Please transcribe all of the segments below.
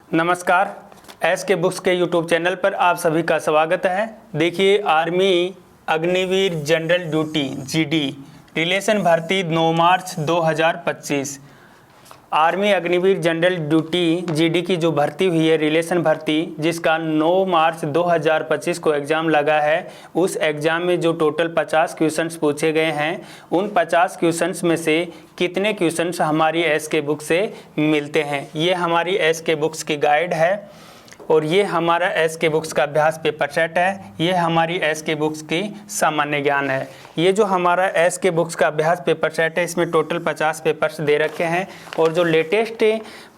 नमस्कार। एस के बुक्स के यूट्यूब चैनल पर आप सभी का स्वागत है। देखिए, army Agniveer general duty GD relation भर्ती 9 मार्च 2025। Army Agniveer general duty GD की जो भर्ती हुई है, रिलेशन भर्ती, जिसका 9 मार्च 2025 को एग्ज़ाम लगा है, उस एग्ज़ाम में जो टोटल 50 क्वेश्चंस पूछे गए हैं, उन 50 क्वेश्चंस में से कितने क्वेश्चंस हमारी एस के बुक से मिलते हैं। ये हमारी एस के बुक्स की गाइड है और ये हमारा एस के बुक्स का अभ्यास पेपर सेट है। ये हमारी एस के बुक्स की सामान्य ज्ञान है। ये जो हमारा एस के बुक्स का अभ्यास पेपर सेट है, इसमें टोटल 50 पेपर्स दे रखे हैं और जो लेटेस्ट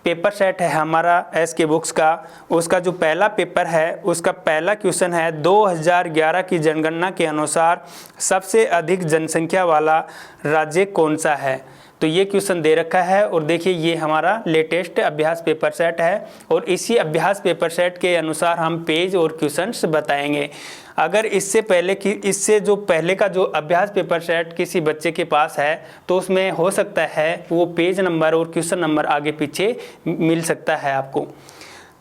पेपर सेट है हमारा एस के बुक्स का, उसका जो पहला पेपर है, उसका पहला क्वेश्चन है 2011 की जनगणना के अनुसार सबसे अधिक जनसंख्या वाला राज्य कौन सा है। तो ये क्वेश्चन दे रखा है और देखिए, ये हमारा लेटेस्ट अभ्यास पेपर सेट है और इसी अभ्यास पेपर सेट के अनुसार हम पेज और क्वेश्चंस बताएंगे। अगर इससे जो पहले का जो अभ्यास पेपर सेट किसी बच्चे के पास है, तो उसमें हो सकता है वो पेज नंबर और क्वेश्चन नंबर आगे पीछे मिल सकता है आपको।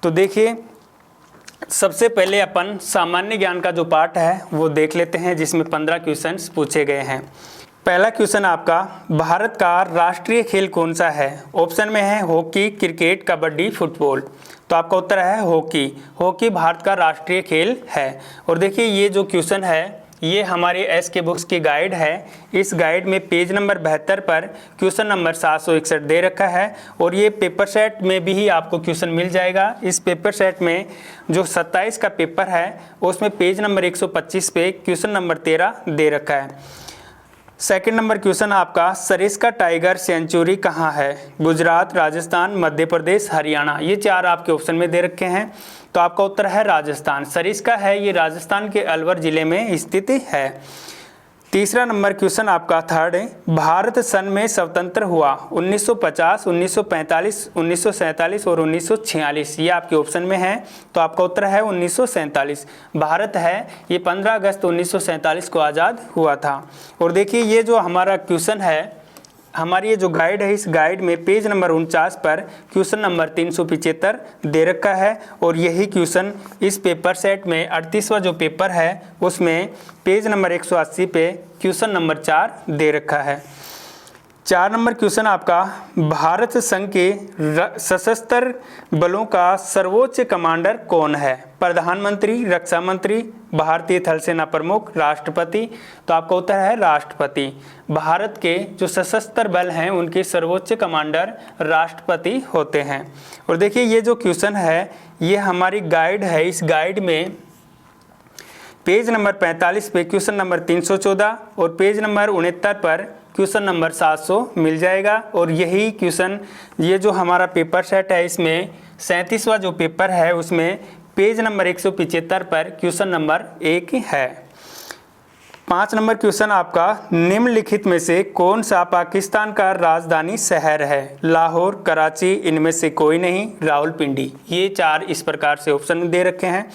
तो देखिए, सबसे पहले अपन सामान्य ज्ञान का जो पार्ट है वो देख लेते हैं, जिसमें 15 क्वेश्चंस पूछे गए हैं। पहला क्वेश्चन आपका, भारत का राष्ट्रीय खेल कौन सा है। ऑप्शन में है हॉकी, क्रिकेट, कबड्डी, फुटबॉल। तो आपका उत्तर है हॉकी। हॉकी भारत का राष्ट्रीय खेल है। और देखिए, ये जो क्वेश्चन है ये हमारे एस के बुक्स की गाइड है। इस गाइड में पेज नंबर 72 पर क्वेश्चन नंबर 761 दे रखा है और ये पेपर सेट में भी ही आपको क्वेश्चन मिल जाएगा। इस पेपर सेट में जो 27 का पेपर है, उसमें पेज नंबर 125 पे क्वेश्चन नंबर 13 दे रखा है। सेकंड नंबर क्वेश्चन आपका, सरिस्का टाइगर सेंचुरी कहाँ है। गुजरात, राजस्थान, मध्य प्रदेश, हरियाणा। ये 4 आपके ऑप्शन में दे रखे हैं। तो आपका उत्तर है राजस्थान। सरिस्का है, ये राजस्थान के अलवर जिले में स्थित है। तीसरा नंबर क्वेश्चन आपका थर्ड है, भारत सन में स्वतंत्र हुआ 1950, 1945, 1947 और 1946। ये आपके ऑप्शन में है। तो आपका उत्तर है 1947। भारत है ये 15 अगस्त 1947 को आज़ाद हुआ था। और देखिए, ये जो हमारा क्वेश्चन है, हमारी ये जो गाइड है, इस गाइड में पेज नंबर 49 पर क्वेश्चन नंबर 375 दे रखा है और यही क्वेश्चन इस पेपर सेट में 38वां जो पेपर है, उसमें पेज नंबर 180 पे क्वेश्चन नंबर 4 दे रखा है। 4 नंबर क्वेश्चन आपका, भारत संघ के सशस्त्र बलों का सर्वोच्च कमांडर कौन है। प्रधानमंत्री, रक्षा मंत्री, भारतीय थल सेना प्रमुख, राष्ट्रपति। तो आपका उत्तर है राष्ट्रपति। भारत के जो सशस्त्र बल हैं उनके सर्वोच्च कमांडर राष्ट्रपति होते हैं। और देखिए, ये जो क्वेश्चन है ये हमारी गाइड है। इस गाइड में पेज नंबर 45 पे क्वेश्चन नंबर 314 और पेज नंबर 69 पर क्वेश्चन नंबर 700 मिल जाएगा। और यही क्वेश्चन, ये जो हमारा पेपर सेट है, इसमें 37वां जो पेपर है, उसमें पेज नंबर 175 पर क्वेश्चन नंबर 1 है। 5 नंबर क्वेश्चन आपका, निम्नलिखित में से कौन सा पाकिस्तान का राजधानी शहर है। लाहौर, कराची, इनमें से कोई नहीं, रावलपिंडी। ये 4 इस प्रकार से ऑप्शन दे रखे हैं।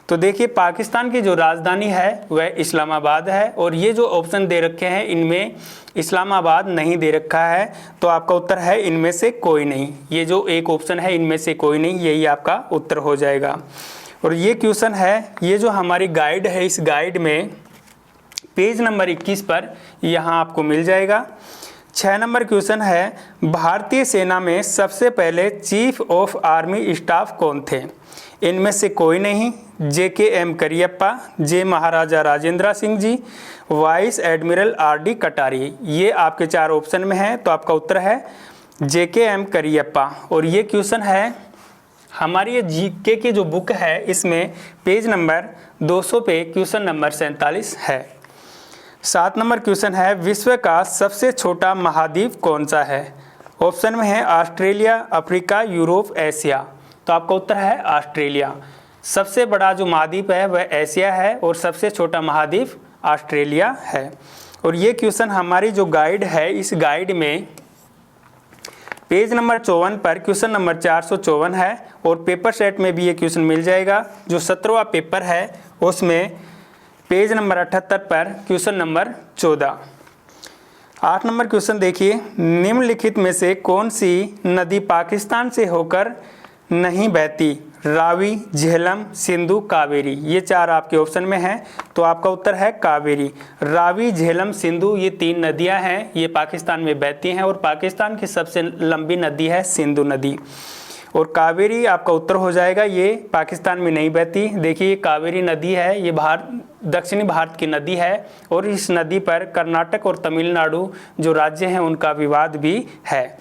तो देखिए, पाकिस्तान की जो राजधानी है वह इस्लामाबाद है और ये जो ऑप्शन दे रखे हैं इनमें इस्लामाबाद नहीं दे रखा है। तो आपका उत्तर है इनमें से कोई नहीं। ये जो एक ऑप्शन है, इनमें से कोई नहीं, यही आपका उत्तर हो जाएगा। और ये क्वेश्चन है, ये जो हमारी गाइड है, इस गाइड में पेज नंबर 21 पर यहाँ आपको मिल जाएगा। 6 नंबर क्वेश्चन है, भारतीय सेना में सबसे पहले चीफ ऑफ आर्मी स्टाफ कौन थे। इनमें से कोई नहीं, JKM करियप्पा, जे महाराजा Rajendra Singh ji, vice admiral RD कटारी। ये आपके 4 ऑप्शन में है। तो आपका उत्तर है JKM करियप्पा। और ये क्वेश्चन है हमारी ये GK की जो बुक है, इसमें पेज नंबर 200 पे क्वेश्चन नंबर 47 है। 7 नंबर क्वेश्चन है, विश्व का सबसे छोटा महाद्वीप कौन सा है। ऑप्शन में है ऑस्ट्रेलिया, अफ्रीका, यूरोप, एशिया। तो आपका उत्तर है ऑस्ट्रेलिया। सबसे बड़ा जो महाद्वीप है वह एशिया है और सबसे छोटा महाद्वीप ऑस्ट्रेलिया है। और ये क्वेश्चन हमारी जो गाइड है, इस गाइड में पेज नंबर 54 पर क्वेश्चन नंबर 454 है और पेपर सेट में भी ये क्वेश्चन मिल जाएगा। जो 17वां पेपर है उसमें पेज नंबर 78 पर क्वेश्चन नंबर 14। 8 नंबर क्वेश्चन देखिए, निम्नलिखित में से कौन सी नदी पाकिस्तान से होकर नहीं बहती, रावी, झेलम, सिंधु, कावेरी। ये 4 आपके ऑप्शन में हैं, तो आपका उत्तर है कावेरी। रावी, झेलम, सिंधु ये 3 नदियां हैं, ये पाकिस्तान में बहती हैं और पाकिस्तान की सबसे लंबी नदी है सिंधु नदी। और कावेरी आपका उत्तर हो जाएगा, ये पाकिस्तान में नहीं बहती। देखिए ये कावेरी नदी है, ये दक्षिणी भारत की नदी है और इस नदी पर कर्नाटक और तमिलनाडु जो राज्य हैं उनका विवाद भी है।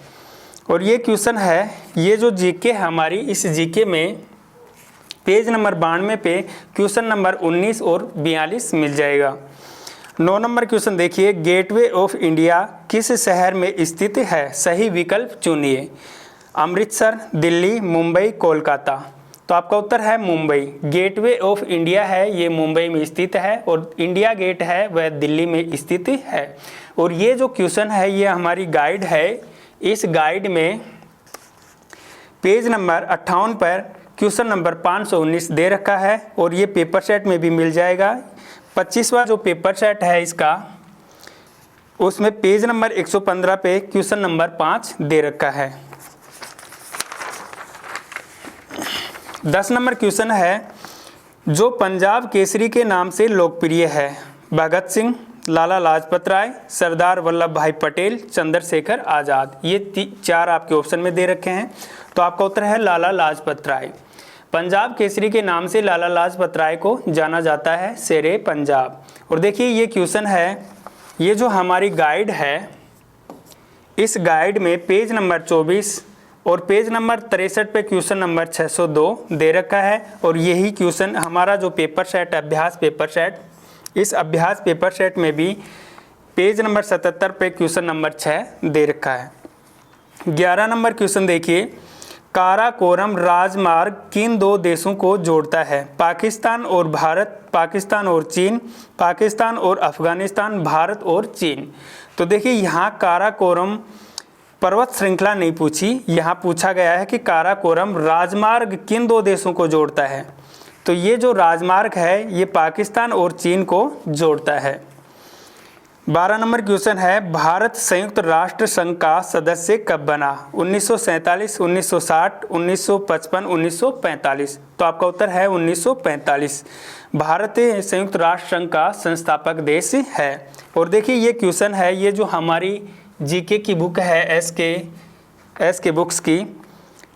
और ये क्वेश्चन है, ये जो जीके हमारी, इस जीके में पेज नंबर 92 पे क्वेश्चन नंबर 19 और 42 मिल जाएगा। 9 नंबर क्वेश्चन देखिए, गेटवे ऑफ इंडिया किस शहर में स्थित है? सही विकल्प चुनिए। अमृतसर, दिल्ली, मुंबई, कोलकाता। तो आपका उत्तर है मुंबई। गेटवे ऑफ इंडिया है, ये मुंबई में स्थित है और इंडिया गेट है वह दिल्ली में स्थित है। और ये जो क्वेश्चन है ये हमारी गाइड है, इस गाइड में पेज नंबर 58 पर क्वेश्चन नंबर 519 दे रखा है और ये पेपर सेट में भी मिल जाएगा। 25वां जो पेपर सेट है इसका, उसमें पेज नंबर 115 पे क्वेश्चन नंबर 5 दे रखा है। 10 नंबर क्वेश्चन है, जो पंजाब केसरी के नाम से लोकप्रिय है? भगत सिंह, लाला लाजपत राय, सरदार वल्लभ भाई पटेल, चंद्रशेखर आज़ाद। ये 4 आपके ऑप्शन में दे रखे हैं, तो आपका उत्तर है लाला लाजपत राय। पंजाब केसरी के नाम से लाला लाजपत राय को जाना जाता है, शेरे पंजाब। और देखिए ये क्वेश्चन है, ये जो हमारी गाइड है, इस गाइड में पेज नंबर 24 और पेज नंबर 63 पे क्वेश्चन नंबर 602 दे रखा है। और यही क्वेश्चन हमारा जो पेपर सेट है, अभ्यास पेपर सेट, इस अभ्यास पेपर सेट में भी पेज नंबर 77 पे क्वेश्चन नंबर 6 दे रखा है। 11 नंबर क्वेश्चन देखिए, काराकोरम राजमार्ग किन 2 देशों को जोड़ता है? पाकिस्तान और भारत, पाकिस्तान और चीन, पाकिस्तान और अफगानिस्तान, भारत और चीन। तो देखिए यहाँ काराकोरम पर्वत श्रृंखला नहीं पूछी, यहाँ पूछा गया है कि काराकोरम राजमार्ग किन 2 देशों को जोड़ता है। तो ये जो राजमार्ग है ये पाकिस्तान और चीन को जोड़ता है। 12 नंबर क्वेश्चन है, भारत संयुक्त राष्ट्र संघ का सदस्य कब बना? 1947, 1960, 1955, 1945। तो आपका उत्तर है 1945। भारत संयुक्त राष्ट्र संघ का संस्थापक देश है। और देखिए ये क्वेश्चन है, ये जो हमारी जीके की बुक है एस के बुक्स की,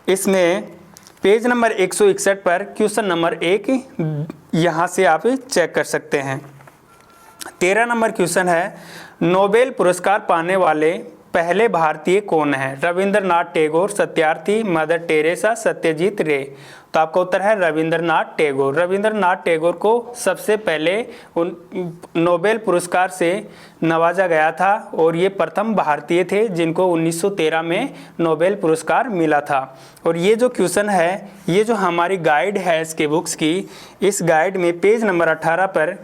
इसमें पेज नंबर 161 पर क्वेश्चन नंबर 1 यहाँ से आप चेक कर सकते हैं। 13 नंबर क्वेश्चन है, नोबेल पुरस्कार पाने वाले पहले भारतीय कौन है? रविंद्रनाथ टैगोर, सत्यार्थी, मदर टेरेसा, सत्यजीत रे। तो आपका उत्तर है रविंद्रनाथ टैगोर। रविंद्रनाथ टैगोर को सबसे पहले नोबेल पुरस्कार से नवाजा गया था और ये प्रथम भारतीय थे जिनको 1913 में नोबेल पुरस्कार मिला था। और ये जो क्वेश्चन है, ये जो हमारी गाइड है इसके बुक्स की, इस गाइड में पेज नंबर 18 पर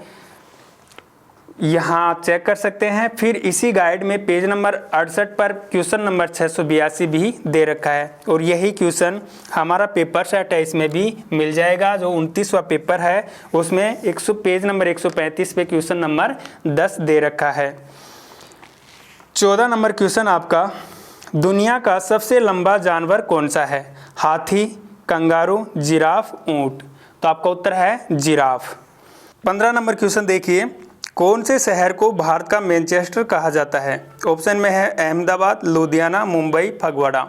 यहाँ आप चेक कर सकते हैं। फिर इसी गाइड में पेज नंबर 68 पर क्वेश्चन नंबर 682 भी दे रखा है। और यही क्वेश्चन हमारा पेपर सेट है, इसमें भी मिल जाएगा। जो 29वां पेपर है उसमें पेज नंबर 135 पे क्वेश्चन नंबर 10 दे रखा है। 14 नंबर क्वेश्चन आपका, दुनिया का सबसे लंबा जानवर कौन सा है? हाथी, कंगारू, जिराफ, ऊंट। तो आपका उत्तर है जिराफ। 15 नंबर क्वेश्चन देखिए, कौन से शहर को भारत का मैनचेस्टर कहा जाता है? ऑप्शन में है अहमदाबाद, लुधियाना, मुंबई, फगवाड़ा।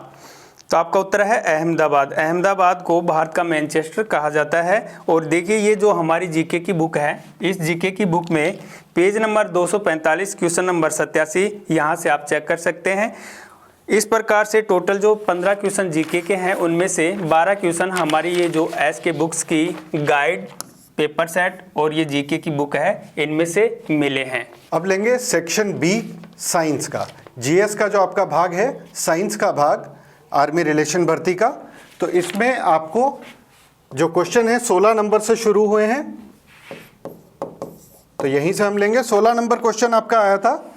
तो आपका उत्तर है अहमदाबाद। अहमदाबाद को भारत का मैनचेस्टर कहा जाता है। और देखिए ये जो हमारी जीके की बुक है, इस जीके की बुक में पेज नंबर 245 क्वेश्चन नंबर 87 यहाँ से आप चेक कर सकते हैं। इस प्रकार से टोटल जो 15 क्वेश्चन जीके के हैं उनमें से 12 क्वेश्चन हमारी ये जो एस के बुक्स की गाइड, पेपर सेट और ये जीके की बुक है इनमें से मिले हैं। अब लेंगे सेक्शन बी साइंस का। जीएस का जो आपका भाग है, साइंस का भाग, आर्मी रिलेशन भर्ती का। तो इसमें आपको जो क्वेश्चन है 16 नंबर से शुरू हुए हैं, तो यहीं से हम लेंगे। 16 नंबर क्वेश्चन आपका आया था,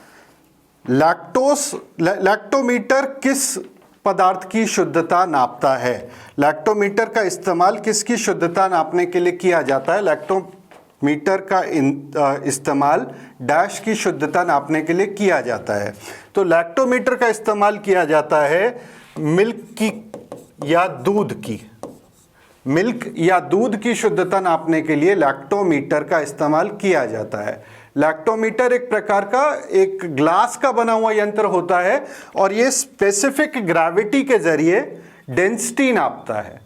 लैक्टोमीटर किस पदार्थ की शुद्धता नापता है? लैक्टोमीटर का इस्तेमाल किसकी शुद्धता नापने के लिए किया जाता है? लैक्टोमीटर का इस्तेमाल डैश की शुद्धता नापने के लिए किया जाता है। तो लैक्टोमीटर का इस्तेमाल किया जाता है मिल्क की या दूध की। मिल्क या दूध की शुद्धता नापने के लिए लैक्टोमीटर का इस्तेमाल किया जाता है। लैक्टोमीटर एक प्रकार का एक ग्लास का बना हुआ यंत्र होता है और ये स्पेसिफिक ग्रेविटी के जरिए डेंसिटी नापता है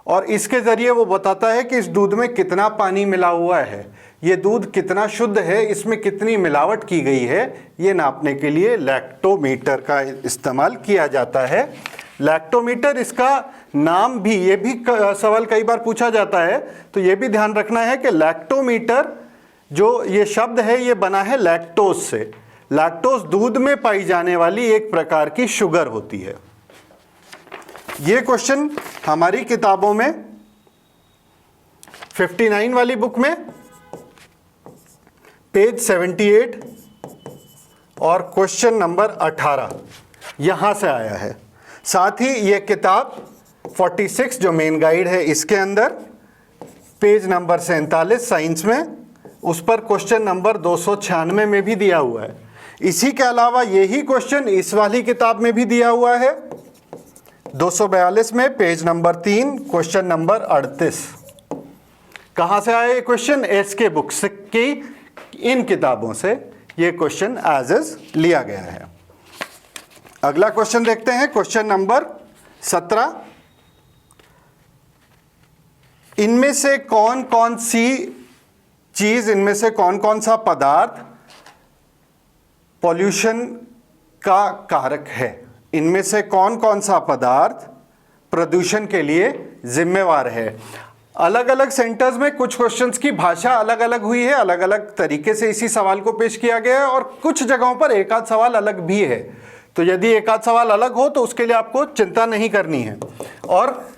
और इसके जरिए वो बताता है कि इस दूध में कितना पानी मिला हुआ है, ये दूध कितना शुद्ध है, इसमें कितनी मिलावट की गई है, ये नापने के लिए लैक्टोमीटर का इस्तेमाल किया जाता है। लैक्टोमीटर, इसका नाम भी, ये भी सवाल कई बार पूछा जाता है, तो ये भी ध्यान रखना है कि लैक्टोमीटर जो ये शब्द है ये बना है लैक्टोज से। लैक्टोज दूध में पाई जाने वाली एक प्रकार की शुगर होती है। ये क्वेश्चन हमारी किताबों में 59 वाली बुक में पेज 78 और क्वेश्चन नंबर 18 यहां से आया है। साथ ही ये किताब 46 जो मेन गाइड है इसके अंदर पेज नंबर 47 साइंस में, उस पर क्वेश्चन नंबर 296 में भी दिया हुआ है। इसी के अलावा यही क्वेश्चन इस वाली किताब में भी दिया हुआ है 242 में पेज नंबर 3 क्वेश्चन नंबर 38। कहां से आया ये क्वेश्चन? एसके बुक्स की इन किताबों से ये क्वेश्चन एज इज लिया गया है। अगला क्वेश्चन देखते हैं, क्वेश्चन नंबर 17। इनमें से कौन कौन सी चीज, इनमें से कौन कौन सा पदार्थ पॉल्यूशन का कारक है? इनमें से कौन कौन सा पदार्थ प्रदूषण के लिए जिम्मेवार है? अलग अलग सेंटर्स में कुछ क्वेश्चंस की भाषा अलग अलग हुई है, अलग अलग तरीके से इसी सवाल को पेश किया गया है और कुछ जगहों पर एक आध सवाल अलग भी है। तो यदि एक आध सवाल अलग हो तो उसके लिए आपको चिंता नहीं करनी है। और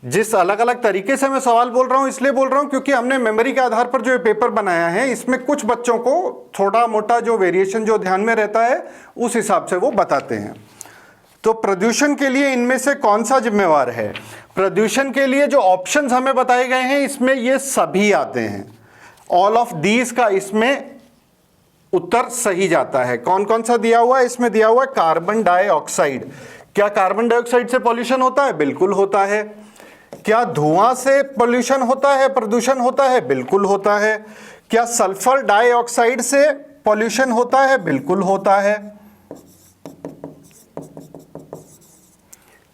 जिस अलग अलग तरीके से मैं सवाल बोल रहा हूं इसलिए बोल रहा हूं क्योंकि हमने मेमोरी के आधार पर जो ये पेपर बनाया है इसमें कुछ बच्चों को थोड़ा मोटा जो वेरिएशन जो ध्यान में रहता है उस हिसाब से वो बताते हैं। तो प्रदूषण के लिए इनमें से कौन सा जिम्मेवार है? प्रदूषण के लिए जो ऑप्शंस हमें बताए गए हैं इसमें ये सभी आते हैं। ऑल ऑफ दीज का इसमें उत्तर सही जाता है। कौन कौन सा दिया हुआ है? इसमें दिया हुआ है कार्बन डाइऑक्साइड। क्या कार्बन डाइऑक्साइड से पॉल्यूशन होता है? बिल्कुल होता है। क्या धुआं से पॉल्यूशन होता है, प्रदूषण होता है? बिल्कुल होता है। क्या सल्फर डाइऑक्साइड से पॉल्यूशन होता है? बिल्कुल होता है।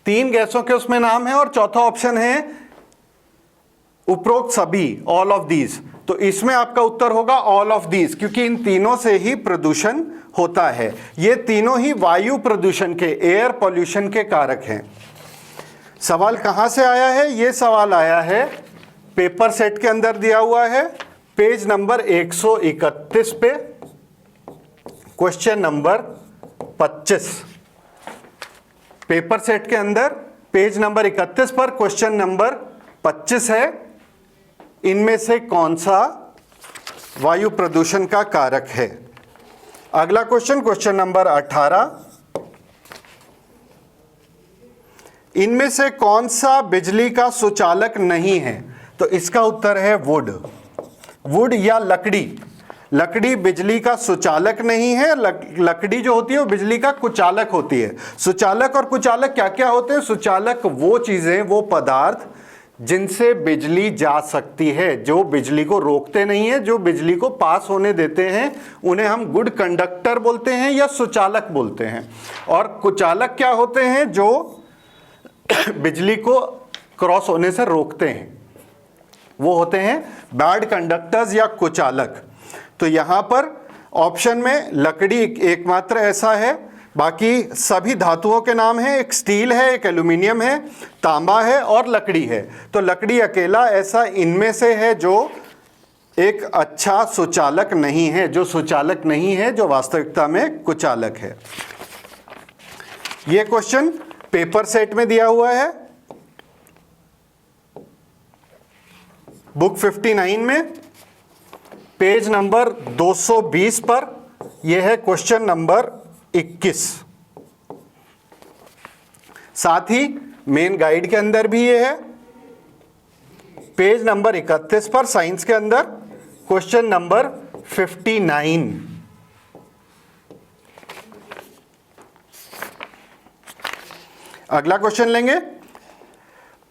3 गैसों के उसमें नाम है और चौथा ऑप्शन है उपरोक्त सभी, ऑल ऑफ दीज। तो इसमें आपका उत्तर होगा ऑल ऑफ दीज, क्योंकि इन तीनों से ही प्रदूषण होता है। ये तीनों ही वायु प्रदूषण के, एयर पॉल्यूशन के कारक हैं। सवाल कहां से आया है? ये सवाल आया है पेपर सेट के अंदर दिया हुआ है पेज नंबर 131 पे क्वेश्चन नंबर 25। पेपर सेट के अंदर पेज नंबर 31 पर क्वेश्चन नंबर 25 है, इनमें से कौन सा वायु प्रदूषण का कारक है? अगला क्वेश्चन, क्वेश्चन नंबर 18। इनमें से कौन सा बिजली का सुचालक नहीं है? तो इसका उत्तर है वुड। वुड या लकड़ी। लकड़ी बिजली का सुचालक नहीं है। लकड़ी जो होती है वो बिजली का कुचालक होती है। सुचालक और कुचालक क्या क्या होते हैं? सुचालक वो चीजें, वो पदार्थ जिनसे बिजली जा सकती है, जो बिजली को रोकते नहीं है, जो बिजली को पास होने देते हैं, उन्हें हम गुड कंडक्टर बोलते हैं या सुचालक बोलते हैं। और कुचालक क्या होते हैं? जो बिजली को क्रॉस होने से रोकते हैं, वो होते हैं बैड कंडक्टर्स या कुचालक। तो यहां पर ऑप्शन में लकड़ी एकमात्र ऐसा है, बाकी सभी धातुओं के नाम हैं। एक स्टील है, एक एल्यूमिनियम है, तांबा है और लकड़ी है। तो लकड़ी अकेला ऐसा इनमें से है जो एक अच्छा सुचालक नहीं है, जो सुचालक नहीं है, जो वास्तविकता में कुचालक है। यह क्वेश्चन पेपर सेट में दिया हुआ है बुक 59 में पेज नंबर 220 पर। यह है क्वेश्चन नंबर 21। साथ ही मेन गाइड के अंदर भी यह है पेज नंबर 31 पर, साइंस के अंदर क्वेश्चन नंबर 59। अगला क्वेश्चन लेंगे,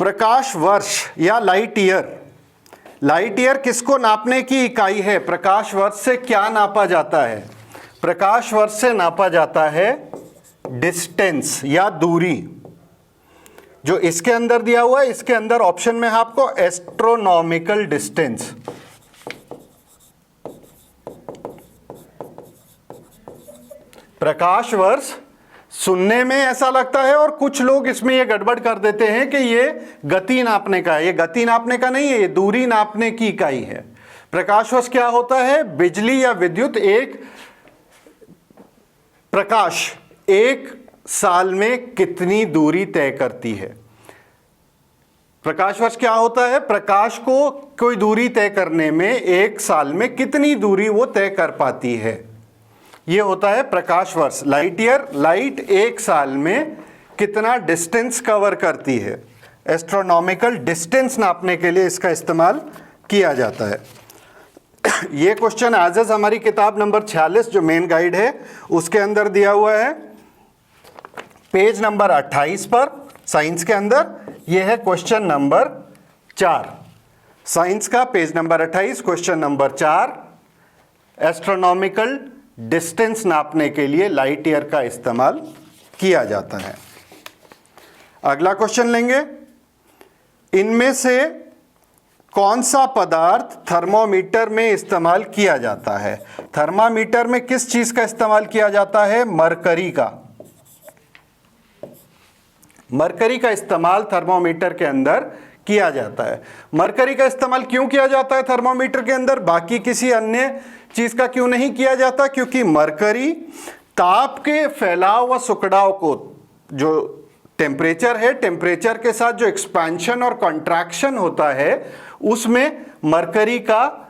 प्रकाश वर्ष या लाइट ईयर, लाइट ईयर किसको नापने की इकाई है? प्रकाश वर्ष से क्या नापा जाता है? प्रकाश वर्ष से नापा जाता है डिस्टेंस या दूरी। जो इसके अंदर दिया हुआ है, इसके अंदर ऑप्शन में है आपको एस्ट्रोनॉमिकल डिस्टेंस। प्रकाश वर्ष सुनने में ऐसा लगता है और कुछ लोग इसमें ये गड़बड़ कर देते हैं कि ये गति नापने का है। ये गति नापने का नहीं है, ये दूरी नापने की इकाई है। प्रकाश वर्ष क्या होता है? बिजली या विद्युत प्रकाश एक साल में कितनी दूरी तय करती है? प्रकाश वर्ष क्या होता है? प्रकाश को कोई दूरी तय करने में एक साल में कितनी दूरी वो तय कर पाती है, ये होता है प्रकाश वर्ष। लाइट ईयर, लाइट एक साल में कितना डिस्टेंस कवर करती है। एस्ट्रोनॉमिकल डिस्टेंस नापने के लिए इसका इस्तेमाल किया जाता है। ये क्वेश्चन आज हमारी किताब नंबर 46 जो मेन गाइड है उसके अंदर दिया हुआ है, पेज नंबर 28 पर साइंस के अंदर। यह है क्वेश्चन नंबर 4, साइंस का page number 28 question number 4। Astronomical distance नापने के लिए लाइट ईयर का इस्तेमाल किया जाता है। अगला क्वेश्चन लेंगे, इनमें से कौन सा पदार्थ थर्मोमीटर में इस्तेमाल किया जाता है? थर्मामीटर में किस चीज का इस्तेमाल किया जाता है? मरकरी का। मरकरी का इस्तेमाल थर्मोमीटर के अंदर किया जाता है। मरकरी का इस्तेमाल क्यों किया जाता है थर्मोमीटर के अंदर, बाकी किसी अन्य चीज का क्यों नहीं किया जाता? क्योंकि मरकरी ताप के फैलाव व सिकुड़ाव को, जो टेम्परेचर है, टेम्परेचर के साथ जो एक्सपेंशन और कॉन्ट्रैक्शन होता है उसमें मरकरी का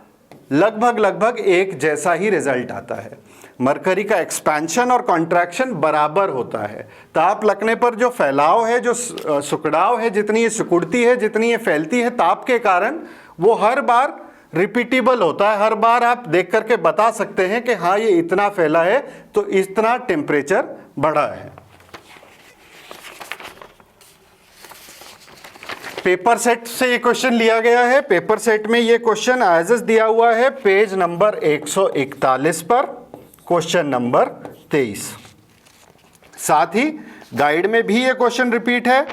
लगभग एक जैसा ही रिजल्ट आता है। मरकरी का एक्सपेंशन और कॉन्ट्रैक्शन बराबर होता है। ताप लगने पर जो फैलाव है, जो सिकुड़ाव है, जितनी ये सिकुड़ती है, जितनी ये फैलती है ताप के कारण, वो हर बार रिपीटेबल होता है। हर बार आप देख करके बता सकते हैं कि हाँ ये इतना फैला है तो इतना टेम्परेचर बढ़ा है। पेपर सेट से ये क्वेश्चन लिया गया है। पेपर सेट में ये क्वेश्चन एज दिया हुआ है पेज नंबर 141 पर क्वेश्चन नंबर 23। साथ ही गाइड में भी ये क्वेश्चन रिपीट है।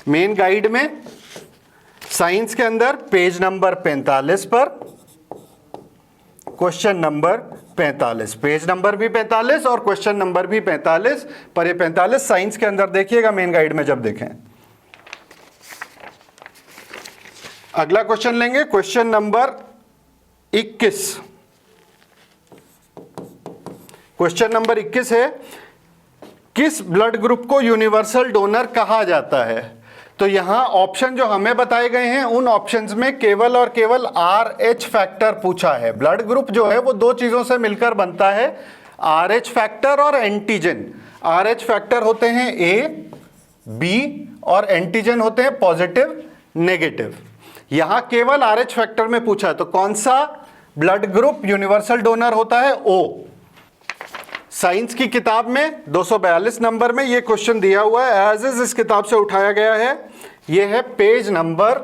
मेन गाइड में साइंस के अंदर पेज नंबर 45 पर क्वेश्चन नंबर 45, पेज नंबर भी 45 और क्वेश्चन नंबर भी 45 पर। ये 45 साइंस के अंदर देखिएगा मेन गाइड में जब देखें। अगला क्वेश्चन लेंगे, क्वेश्चन नंबर 21। क्वेश्चन नंबर 21 है, किस ब्लड ग्रुप को यूनिवर्सल डोनर कहा जाता है? तो यहां ऑप्शन जो हमें बताए गए हैं उन ऑप्शंस में केवल और केवल RH फैक्टर पूछा है। ब्लड ग्रुप जो है वो दो चीजों से मिलकर बनता है, RH फैक्टर और एंटीजन। RH फैक्टर होते हैं A, B और एंटीजन होते हैं पॉजिटिव, नेगेटिव। यहां केवल RH फैक्टर में पूछा है, तो कौन सा ब्लड ग्रुप यूनिवर्सल डोनर होता है? O। साइंस की किताब में 242 नंबर में ये क्वेश्चन दिया हुआ है, एज इज इस किताब से उठाया गया है। ये है पेज नंबर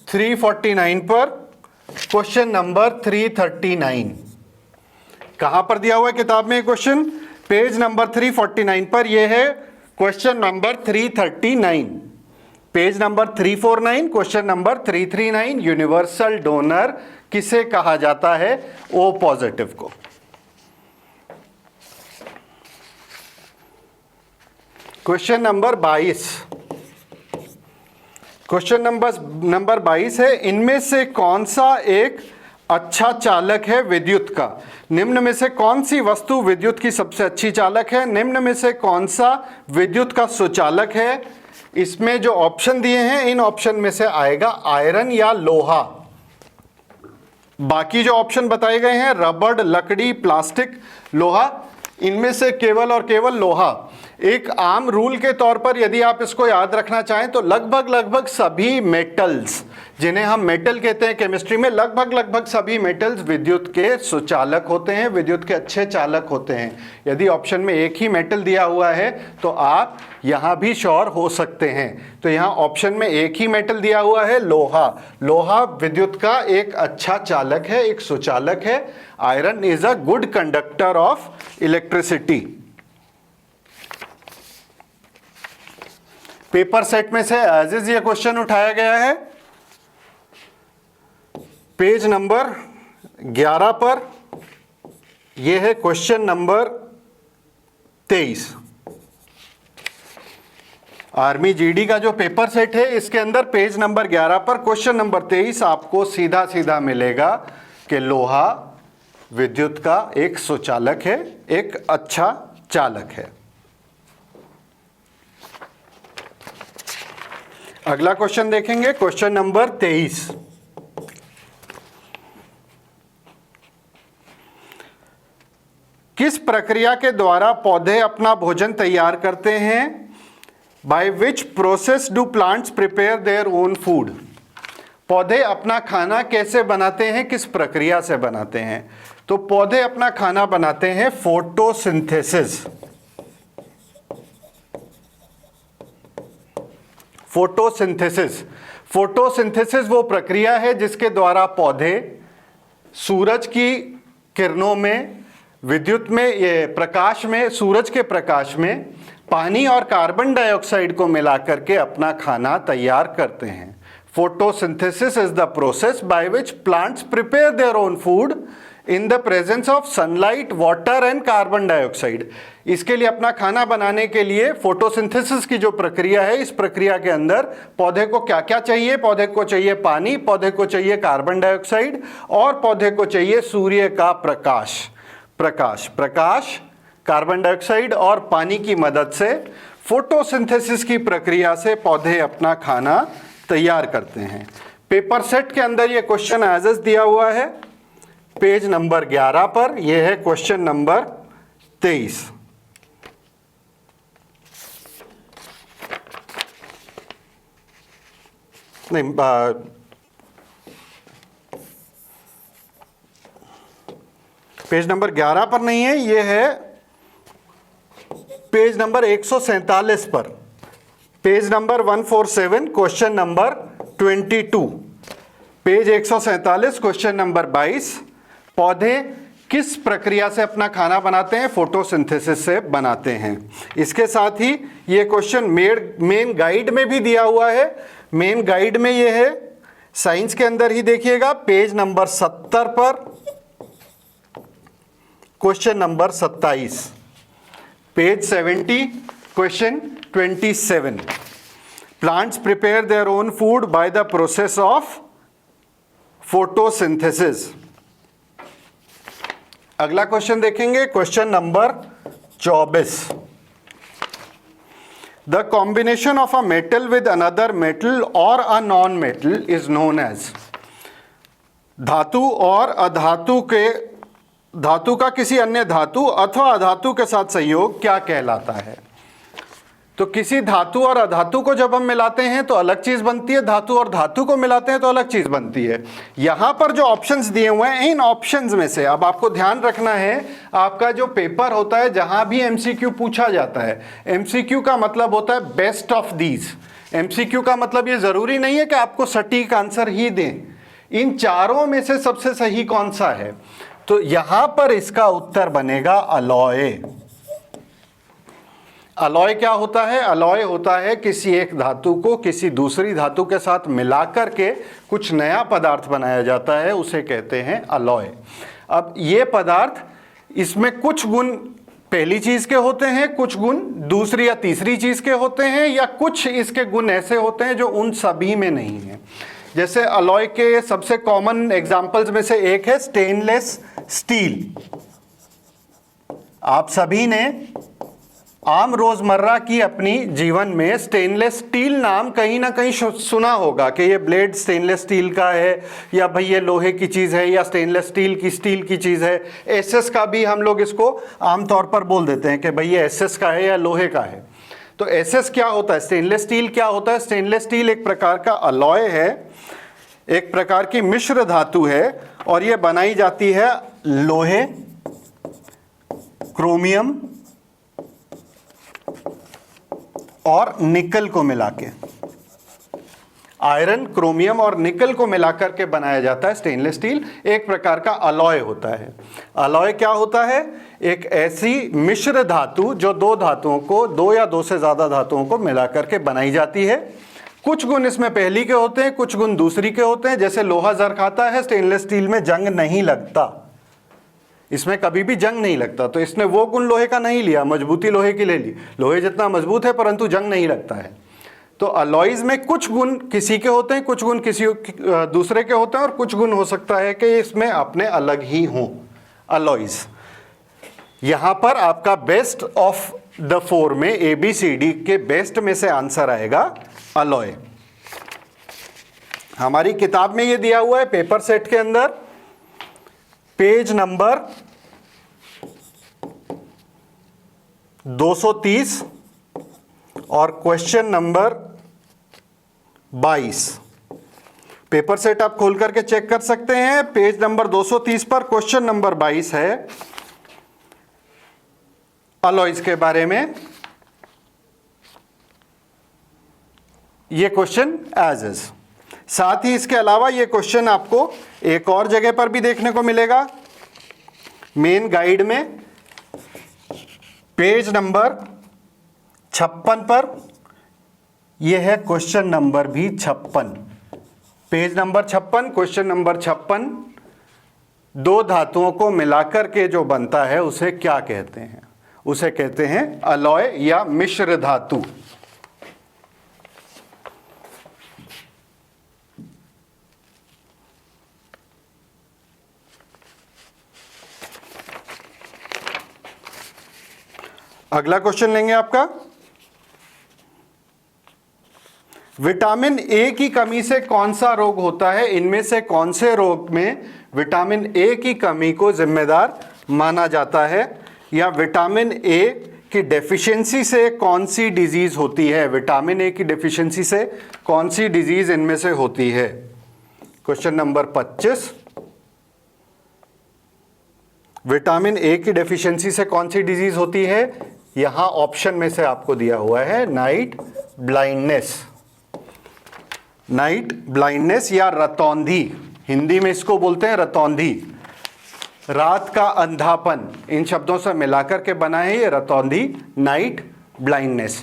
349 पर क्वेश्चन नंबर 339। कहां पर दिया हुआ है किताब में क्वेश्चन? पेज नंबर 349 पर। यह है question number 339। Page number 349 question number 339, universal donor किसे कहा जाता है? O पॉजिटिव को। Question number 22। क्वेश्चन नंबर 22 है, इनमें से कौन सा एक अच्छा चालक है विद्युत का? निम्न में से कौन सी वस्तु विद्युत की सबसे अच्छी चालक है? निम्न में से कौन सा विद्युत का सुचालक है? इसमें जो ऑप्शन दिए हैं इन ऑप्शन में से आएगा आयरन या लोहा। बाकी जो ऑप्शन बताए गए हैं रबड़, लकड़ी, प्लास्टिक, लोहा, इनमें से केवल और केवल लोहा। एक आम रूल के तौर पर यदि आप इसको याद रखना चाहें तो लगभग सभी मेटल्स, जिन्हें हम मेटल कहते हैं केमिस्ट्री में, लगभग सभी मेटल्स विद्युत के सुचालक होते हैं, विद्युत के अच्छे चालक होते हैं। यदि ऑप्शन में एक ही मेटल दिया हुआ है तो आप यहां भी श्योर हो सकते हैं। तो यहां ऑप्शन में एक ही मेटल दिया हुआ है, लोहा। लोहा विद्युत का एक अच्छा चालक है, एक सुचालक है। Iron is a good conductor of electricity. Paper set में से एज इज ये क्वेश्चन उठाया गया है। पेज नंबर 11 पर यह है क्वेश्चन नंबर 23। आर्मी जीडी का जो पेपर सेट है इसके अंदर पेज नंबर 11 पर क्वेश्चन नंबर 23 आपको सीधा सीधा मिलेगा कि लोहा विद्युत का एक सुचालक है, एक अच्छा चालक है। अगला क्वेश्चन देखेंगे, क्वेश्चन नंबर 23। किस प्रक्रिया के द्वारा पौधे अपना भोजन तैयार करते हैं? By which process do plants prepare their own food? पौधे अपना खाना कैसे बनाते हैं, किस प्रक्रिया से बनाते हैं? तो पौधे अपना खाना बनाते हैं फोटोसिंथेसिस। फोटोसिंथेसिस वो प्रक्रिया है जिसके द्वारा पौधे सूरज की किरणों में, विद्युत में, ये प्रकाश में, सूरज के प्रकाश में पानी और कार्बन डाइऑक्साइड को मिलाकर के अपना खाना तैयार करते हैं। Photosynthesis is the process by which plants prepare their own food in the presence of sunlight, water and carbon dioxide. इसके लिए अपना खाना बनाने के लिए फोटोसिंथेसिस की जो प्रक्रिया है, इस प्रक्रिया के अंदर पौधे को क्या क्या चाहिए? पौधे को चाहिए पानी, पौधे को चाहिए कार्बन डाइऑक्साइड और पौधे को चाहिए सूर्य का प्रकाश, कार्बन डाइऑक्साइड और पानी की मदद से फोटोसिंथेसिस की प्रक्रिया से पौधे अपना खाना तैयार करते हैं। पेपर सेट के अंदर यह क्वेश्चन एज इज दिया हुआ है पेज नंबर 11 पर। यह है क्वेश्चन नंबर 23। नहीं, पेज नंबर 11 पर नहीं है, यह है पेज नंबर 147 पर। Page number 147 question number 22। Page 147 question number 22। पौधे किस प्रक्रिया से अपना खाना बनाते हैं? फोटोसिंथेसिस से बनाते हैं। इसके साथ ही ये क्वेश्चन मेन गाइड में भी दिया हुआ है। मेन गाइड में ये है, साइंस के अंदर ही देखिएगा, पेज नंबर 70 पर question number 27। Page 70 question 27। Plants prepare their own food by the process of photosynthesis. अगला क्वेश्चन देखेंगे, question number 24। The combination of a metal with another metal और a non metal is known as. धातु और अधातु के, धातु का किसी अन्य धातु अथवा अधातु के साथ संयोग क्या कहलाता है? तो किसी धातु और अधातु को जब हम मिलाते हैं तो अलग चीज बनती है, धातु और धातु को मिलाते हैं तो अलग चीज बनती है। यहां पर जो ऑप्शंस दिए हुए हैं, इन ऑप्शंस में से अब आपको ध्यान रखना है, आपका जो पेपर होता है जहां भी एमसीक्यू पूछा जाता है, एमसीक्यू का मतलब होता है बेस्ट ऑफ दीज। एमसीक्यू का मतलब ये जरूरी नहीं है कि आपको सटीक आंसर ही दें, इन चारों में से सबसे सही कौन सा है? तो यहां पर इसका उत्तर बनेगा अलॉय। अलॉय क्या होता है? अलॉय होता है किसी एक धातु को किसी दूसरी धातु के साथ मिलाकर के कुछ नया पदार्थ बनाया जाता है, उसे कहते हैं अलॉय। अब ये पदार्थ, इसमें कुछ गुण पहली चीज के होते हैं, कुछ गुण दूसरी या तीसरी चीज के होते हैं, या कुछ इसके गुण ऐसे होते हैं जो उन सभी में नहीं है। जैसे अलॉय के सबसे कॉमन एग्जाम्पल्स में से एक है स्टेनलेस स्टील। आप सभी ने आम रोजमर्रा की अपनी जीवन में स्टेनलेस स्टील नाम कहीं ना कहीं सुना होगा कि ये ब्लेड स्टेनलेस स्टील का है, या भाई ये लोहे की चीज़ है, या स्टेनलेस स्टील की चीज़ है। एसएस का भी हम लोग इसको आमतौर पर बोल देते हैं कि भाई ये एसएस का है या लोहे का है। तो एसएस क्या होता है, स्टेनलेस स्टील क्या होता है? स्टेनलेस स्टील एक प्रकार का अलॉय है, एक प्रकार की मिश्र धातु है, और ये बनाई जाती है लोहे, क्रोमियम और निकल को मिला के। आयरन, क्रोमियम और निकल को मिलाकर के बनाया जाता है स्टेनलेस स्टील। एक प्रकार का अलॉय होता है। अलॉय क्या होता है? एक ऐसी मिश्र धातु जो दो धातुओं को, दो या दो से ज्यादा धातुओं को मिलाकर के बनाई जाती है। कुछ गुण इसमें पहली के होते हैं, कुछ गुण दूसरी के होते हैं। जैसे लोहा जर खाता है, स्टेनलेस स्टील में जंग नहीं लगता, इसमें कभी भी जंग नहीं लगता। तो इसने वो गुण लोहे का नहीं लिया, मजबूती लोहे की ले ली। लोहे जितना मजबूत है परंतु जंग नहीं लगता है। तो अलॉयज में कुछ गुण किसी के होते हैं, कुछ गुण किसी दूसरे के होते हैं, और कुछ गुण हो सकता है कि इसमें अपने अलग ही हों अलॉयज। यहां पर आपका बेस्ट ऑफ द फोर में ABCD के बेस्ट में से आंसर आएगा अलॉय। हमारी किताब में ये दिया हुआ है पेपर सेट के अंदर, पेज नंबर 230 और क्वेश्चन नंबर 22। पेपर सेट आप खोल करके चेक कर सकते हैं। पेज नंबर 230 पर क्वेश्चन नंबर 22 है अलॉयज के बारे में। ये क्वेश्चन एज इज। साथ ही इसके अलावा ये क्वेश्चन आपको एक और जगह पर भी देखने को मिलेगा, मेन गाइड में पेज नंबर 56 पर। यह है क्वेश्चन नंबर भी 56, पेज नंबर 56, क्वेश्चन नंबर 56। दो धातुओं को मिलाकर के जो बनता है उसे क्या कहते हैं? उसे कहते हैं अलॉय या मिश्र धातु। अगला क्वेश्चन लेंगे आपका, विटामिन ए की कमी से कौन सा रोग होता है? इनमें से कौन से रोग में विटामिन ए की कमी को जिम्मेदार माना जाता है? या विटामिन ए की डेफिशिएंसी से कौन सी डिजीज होती है? विटामिन ए की डेफिशिएंसी से कौन सी डिजीज इनमें से होती है? क्वेश्चन नंबर 25, विटामिन ए की डेफिशिएंसी से कौन सी डिजीज होती है? यहां ऑप्शन में से आपको दिया हुआ है नाइट ब्लाइंडनेस। नाइट ब्लाइंडनेस या रतौंधी, हिंदी में इसको बोलते हैं रतौंधी, रात का अंधापन, इन शब्दों से मिलाकर के बना है ये रतौंधी, नाइट ब्लाइंडनेस।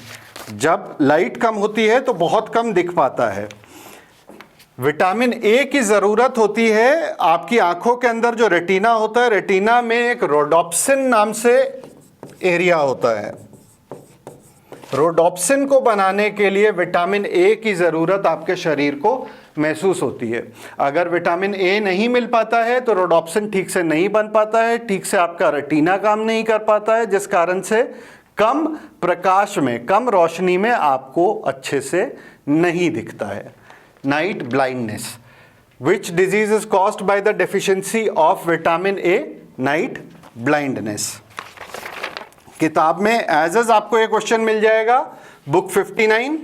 जब लाइट कम होती है तो बहुत कम दिख पाता है। विटामिन ए की ज़रूरत होती है आपकी आंखों के अंदर जो रेटिना होता है, रेटिना में एक रोडोप्सिन नाम से एरिया होता है। रोडोप्सिन को बनाने के लिए विटामिन ए की ज़रूरत आपके शरीर को महसूस होती है। अगर विटामिन ए नहीं मिल पाता है तो रोडोप्सिन ठीक से नहीं बन पाता है, ठीक से आपका रेटिना काम नहीं कर पाता है, जिस कारण से कम प्रकाश में, कम रोशनी में आपको अच्छे से नहीं दिखता है। Night blindness. Which disease is caused by the deficiency of vitamin A? Night blindness. किताब में एज एज आपको ये क्वेश्चन मिल जाएगा, बुक 59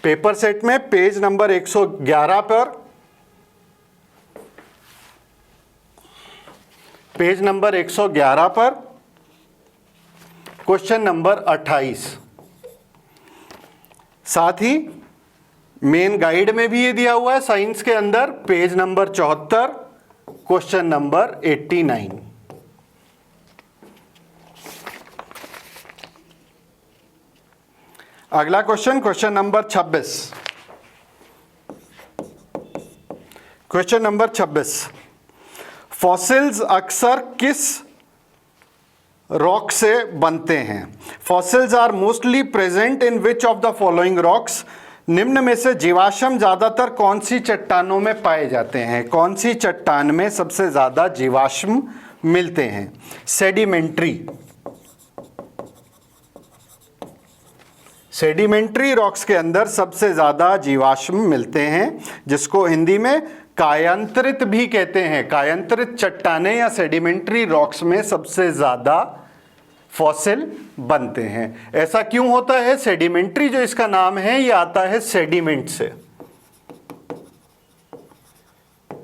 पेपर सेट में पेज नंबर 111 पर, पेज नंबर 111 पर क्वेश्चन नंबर 28। साथ ही मेन गाइड में भी ये दिया हुआ है साइंस के अंदर, पेज नंबर 74 क्वेश्चन नंबर 89। अगला question, question number 26। Question number 26, fossils अक्सर किस रॉक से बनते हैं? Fossils are mostly present in which of the following rocks? निम्न में से जीवाश्म ज्यादातर कौन सी चट्टानों में पाए जाते हैं? कौन सी चट्टान में सबसे ज्यादा जीवाश्म मिलते हैं? सेडिमेंट्री, सेडिमेंट्री रॉक्स के अंदर सबसे ज़्यादा जीवाश्म मिलते हैं, जिसको हिंदी में कायांतरित भी कहते हैं। कायांतरित चट्टानें या सेडिमेंट्री रॉक्स में सबसे ज़्यादा फॉसिल बनते हैं। ऐसा क्यों होता है? सेडिमेंट्री जो इसका नाम है ये आता है सेडिमेंट से।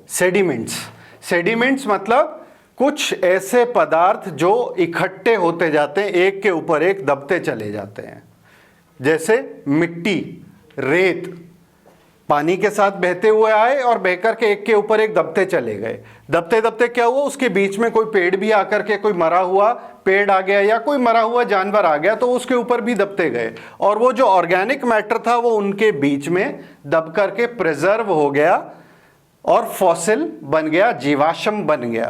सेडिमेंट्स मतलब कुछ ऐसे पदार्थ जो इकट्ठे होते जाते हैं, एक के ऊपर एक दबते चले जाते हैं। जैसे मिट्टी, रेत पानी के साथ बहते हुए आए और बहकर के एक के ऊपर एक दबते चले गए। दबते दबते क्या हुआ, उसके बीच में कोई पेड़ भी आकर के, कोई मरा हुआ पेड़ आ गया या कोई मरा हुआ जानवर आ गया तो उसके ऊपर भी दबते गए, और वो जो ऑर्गेनिक मैटर था वो उनके बीच में दब करके प्रिजर्व हो गया और फॉसिल बन गया, जीवाश्म बन गया।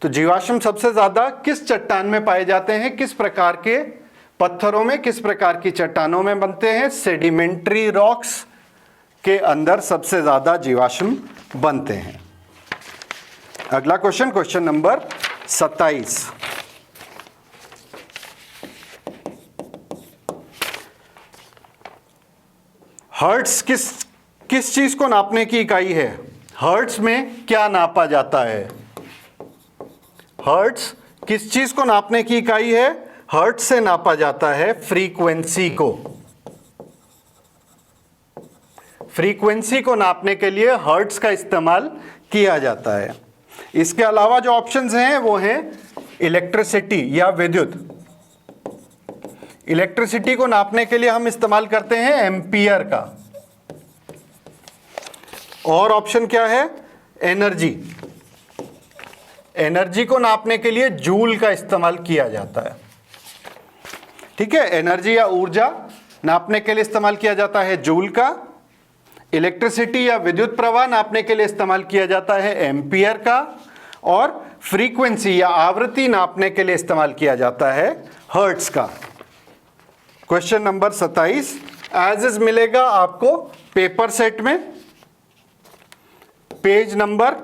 तो जीवाश्म सबसे ज्यादा किस चट्टान में पाए जाते हैं, किस प्रकार के पत्थरों में, किस प्रकार की चट्टानों में बनते हैं? सेडिमेंट्री रॉक्स के अंदर सबसे ज्यादा जीवाश्म बनते हैं। अगला क्वेश्चन, क्वेश्चन नंबर 27। हर्ट्ज किस चीज को नापने की इकाई है? हर्ट्ज में क्या नापा जाता है? हर्ट्ज किस चीज को नापने की इकाई है? हर्ट्ज से नापा जाता है फ्रीक्वेंसी को। फ्रीक्वेंसी को नापने के लिए हर्ट्ज का इस्तेमाल किया जाता है। इसके अलावा जो ऑप्शंस हैं वो हैं इलेक्ट्रिसिटी या विद्युत। इलेक्ट्रिसिटी को नापने के लिए हम इस्तेमाल करते हैं एम्पियर का। और ऑप्शन क्या है? एनर्जी। एनर्जी को नापने के लिए जूल का इस्तेमाल किया जाता है। ठीक है, एनर्जी या ऊर्जा नापने के लिए इस्तेमाल किया जाता है जूल का। इलेक्ट्रिसिटी या विद्युत प्रवाह नापने के लिए इस्तेमाल किया जाता है एम्पियर का। और फ्रीक्वेंसी या आवृत्ति नापने के लिए इस्तेमाल किया जाता है हर्ट्ज का। क्वेश्चन नंबर 27 एज इज मिलेगा आपको पेपर सेट में, पेज नंबर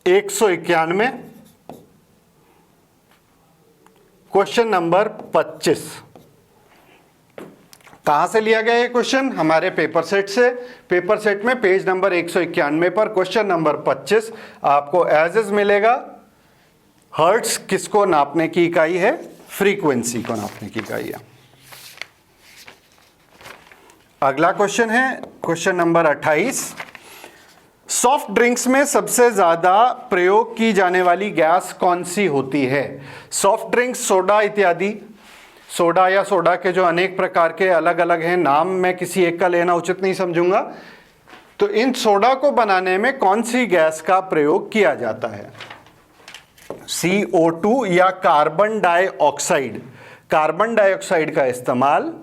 191, क्वेश्चन नंबर 25। कहां से लिया गया ये क्वेश्चन? हमारे पेपर सेट से। पेपर सेट में पेज नंबर 191 पर क्वेश्चन नंबर 25 आपको एज इज मिलेगा। हर्ट्ज किसको नापने की इकाई है? फ्रीक्वेंसी को नापने की इकाई है। अगला क्वेश्चन है क्वेश्चन नंबर 28। सॉफ्ट ड्रिंक्स में सबसे ज्यादा प्रयोग की जाने वाली गैस कौन सी होती है? सॉफ्ट ड्रिंक्स, सोडा इत्यादि। सोडा या सोडा के जो अनेक प्रकार के अलग अलग हैं, नाम मैं किसी एक का लेना उचित नहीं समझूंगा। तो इन सोडा को बनाने में कौन सी गैस का प्रयोग किया जाता है? CO2 या कार्बन डाइऑक्साइड। कार्बन डाइऑक्साइड का इस्तेमाल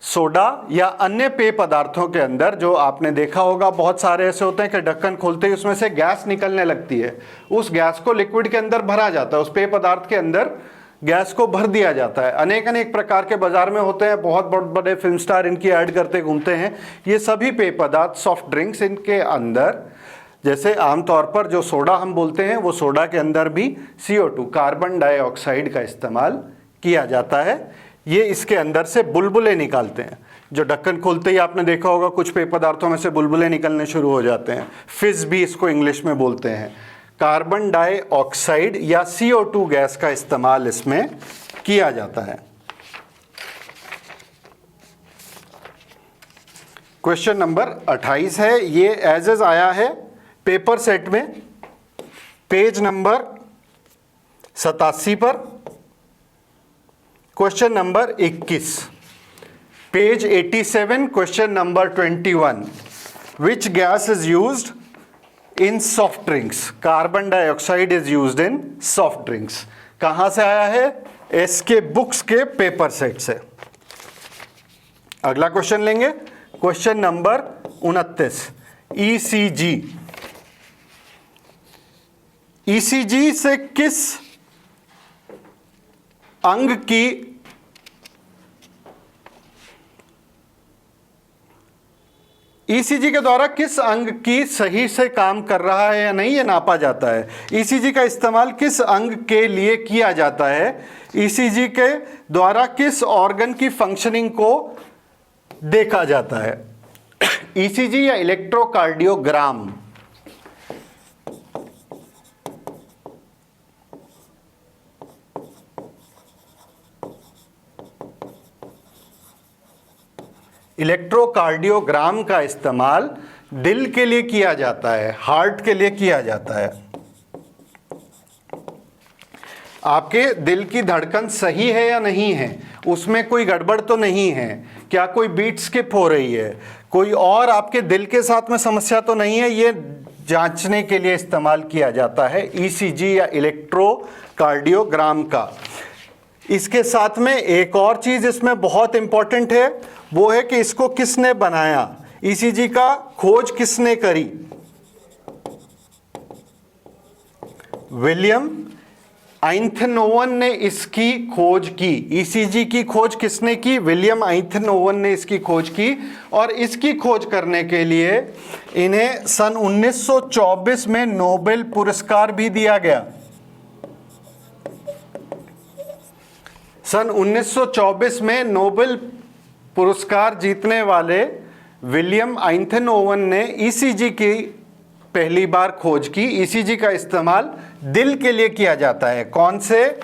सोडा या अन्य पेय पदार्थों के अंदर, जो आपने देखा होगा बहुत सारे ऐसे होते हैं कि ढक्कन खोलते ही उसमें से गैस निकलने लगती है, उस गैस को लिक्विड के अंदर भरा जाता है, उस पेय पदार्थ के अंदर गैस को भर दिया जाता है। अनेक प्रकार के बाजार में होते हैं, बहुत बड़े बड़े फिल्म स्टार इनकी ऐड करते घूमते हैं। ये सभी पेय पदार्थ, सॉफ्ट ड्रिंक्स, इनके अंदर जैसे आमतौर पर जो सोडा हम बोलते हैं, वो सोडा के अंदर भी CO2 कार्बन डाइऑक्साइड का इस्तेमाल किया जाता है। ये इसके अंदर से बुलबुले निकालते हैं। जो ढक्कन खोलते ही आपने देखा होगा कुछ पेय पदार्थों में से बुलबुले निकलने शुरू हो जाते हैं, फिज भी इसको इंग्लिश में बोलते हैं। कार्बन डाइऑक्साइड या CO2 गैस का इस्तेमाल इसमें किया जाता है। क्वेश्चन नंबर 28 है, ये एज इज आया है पेपर सेट में पेज नंबर 87 पर। Question number 21, page 87, question number 21। Which gas is used in soft drinks? Carbon dioxide is used in soft drinks. कहां से आया है? एसके बुक्स के पेपर सेट से। अगला क्वेश्चन लेंगे, क्वेश्चन नंबर 29, ECG। ECG से किस अंग की ईसीजी के द्वारा किस अंग की सही से काम कर रहा है या नहीं ये नापा जाता है। ईसीजी का इस्तेमाल किस अंग के लिए किया जाता है। ईसीजी के द्वारा किस ऑर्गन की फंक्शनिंग को देखा जाता है। ईसीजी या इलेक्ट्रोकार्डियोग्राम। इलेक्ट्रोकार्डियोग्राम का इस्तेमाल दिल के लिए किया जाता है, हार्ट के लिए किया जाता है। आपके दिल की धड़कन सही है या नहीं है, उसमें कोई गड़बड़ तो नहीं है, क्या कोई बीट स्किप हो रही है, कोई और आपके दिल के साथ में समस्या तो नहीं है, ये जांचने के लिए इस्तेमाल किया जाता है ईसीजी या इलेक्ट्रोकार्डियोग्राम का। इसके साथ में एक और चीज़ इसमें बहुत इंपॉर्टेंट है, वो है कि इसको किसने बनाया, ईसीजी का खोज किसने करी। विलियम आइंथनोवन ने इसकी खोज की। ईसीजी की खोज किसने की, विलियम आइंथनोवन ने इसकी खोज की। और इसकी खोज करने के लिए इन्हें सन 1924 में नोबेल पुरस्कार भी दिया गया। सन 1924 में नोबेल पुरस्कार जीतने वाले विलियम आइंथनोवन ने ईसीजी की पहली बार खोज की। ईसीजी का इस्तेमाल दिल के लिए किया जाता है। कौन से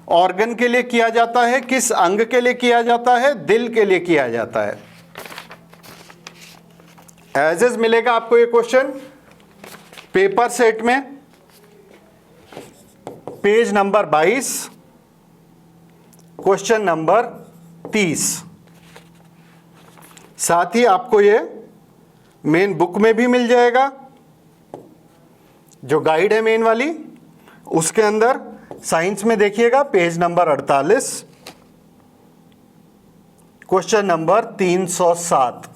ऑर्गन के लिए किया जाता है, किस अंग के लिए किया जाता है, दिल के लिए किया जाता है। एज इज मिलेगा आपको ये क्वेश्चन पेपर सेट में, पेज नंबर 22, क्वेश्चन नंबर 30। साथ ही आपको ये मेन बुक में भी मिल जाएगा, जो गाइड है मेन वाली, उसके अंदर साइंस में देखिएगा page number 48, question number 307।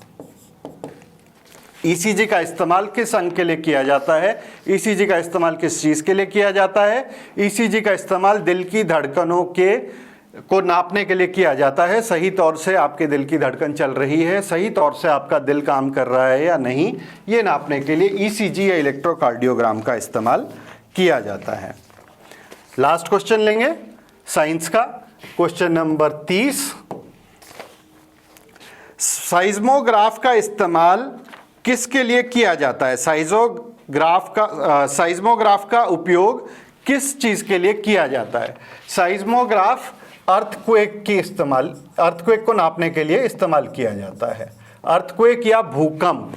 ECG का इस्तेमाल किस अंग के लिए किया जाता है, ईसीजी का इस्तेमाल किस चीज के लिए किया जाता है। ईसीजी का इस्तेमाल दिल की धड़कनों को नापने के लिए किया जाता है। सही तौर से आपके दिल की धड़कन चल रही है, सही तौर से आपका दिल काम कर रहा है या नहीं, ये नापने के लिए ईसीजी या इलेक्ट्रोकार्डियोग्राम का इस्तेमाल किया जाता है। लास्ट क्वेश्चन लेंगे साइंस का, क्वेश्चन नंबर 30। साइज्मोग्राफ का इस्तेमाल किसके लिए किया जाता है। साइज्मोग्राफ का उपयोग किस चीज के लिए किया जाता है। साइज्मोग्राफ अर्थक्वेक को नापने के लिए इस्तेमाल किया जाता है। अर्थक्वेक या भूकंप।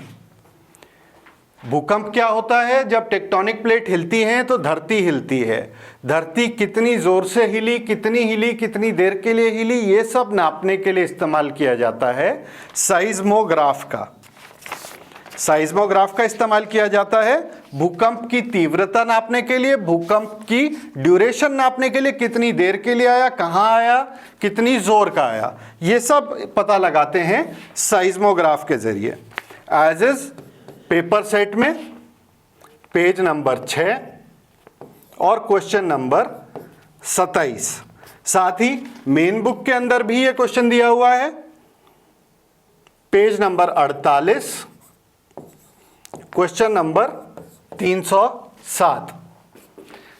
भूकंप क्या होता है, जब टेक्टोनिक प्लेट हिलती हैं तो धरती हिलती है। धरती कितनी जोर से हिली, कितनी देर के लिए हिली, ये सब नापने के लिए इस्तेमाल किया जाता है साइज्मोग्राफ का। साइज्मोग्राफ का इस्तेमाल किया जाता है भूकंप की तीव्रता नापने के लिए, भूकंप की ड्यूरेशन नापने के लिए, कितनी देर के लिए आया, कहां आया, कितनी जोर का आया, ये सब पता लगाते हैं साइज्मोग्राफ के जरिए। एज इज पेपर सेट में पेज नंबर 6 और क्वेश्चन नंबर 27। साथ ही मेन बुक के अंदर भी ये क्वेश्चन दिया हुआ है, पेज नंबर 48, क्वेश्चन नंबर 307।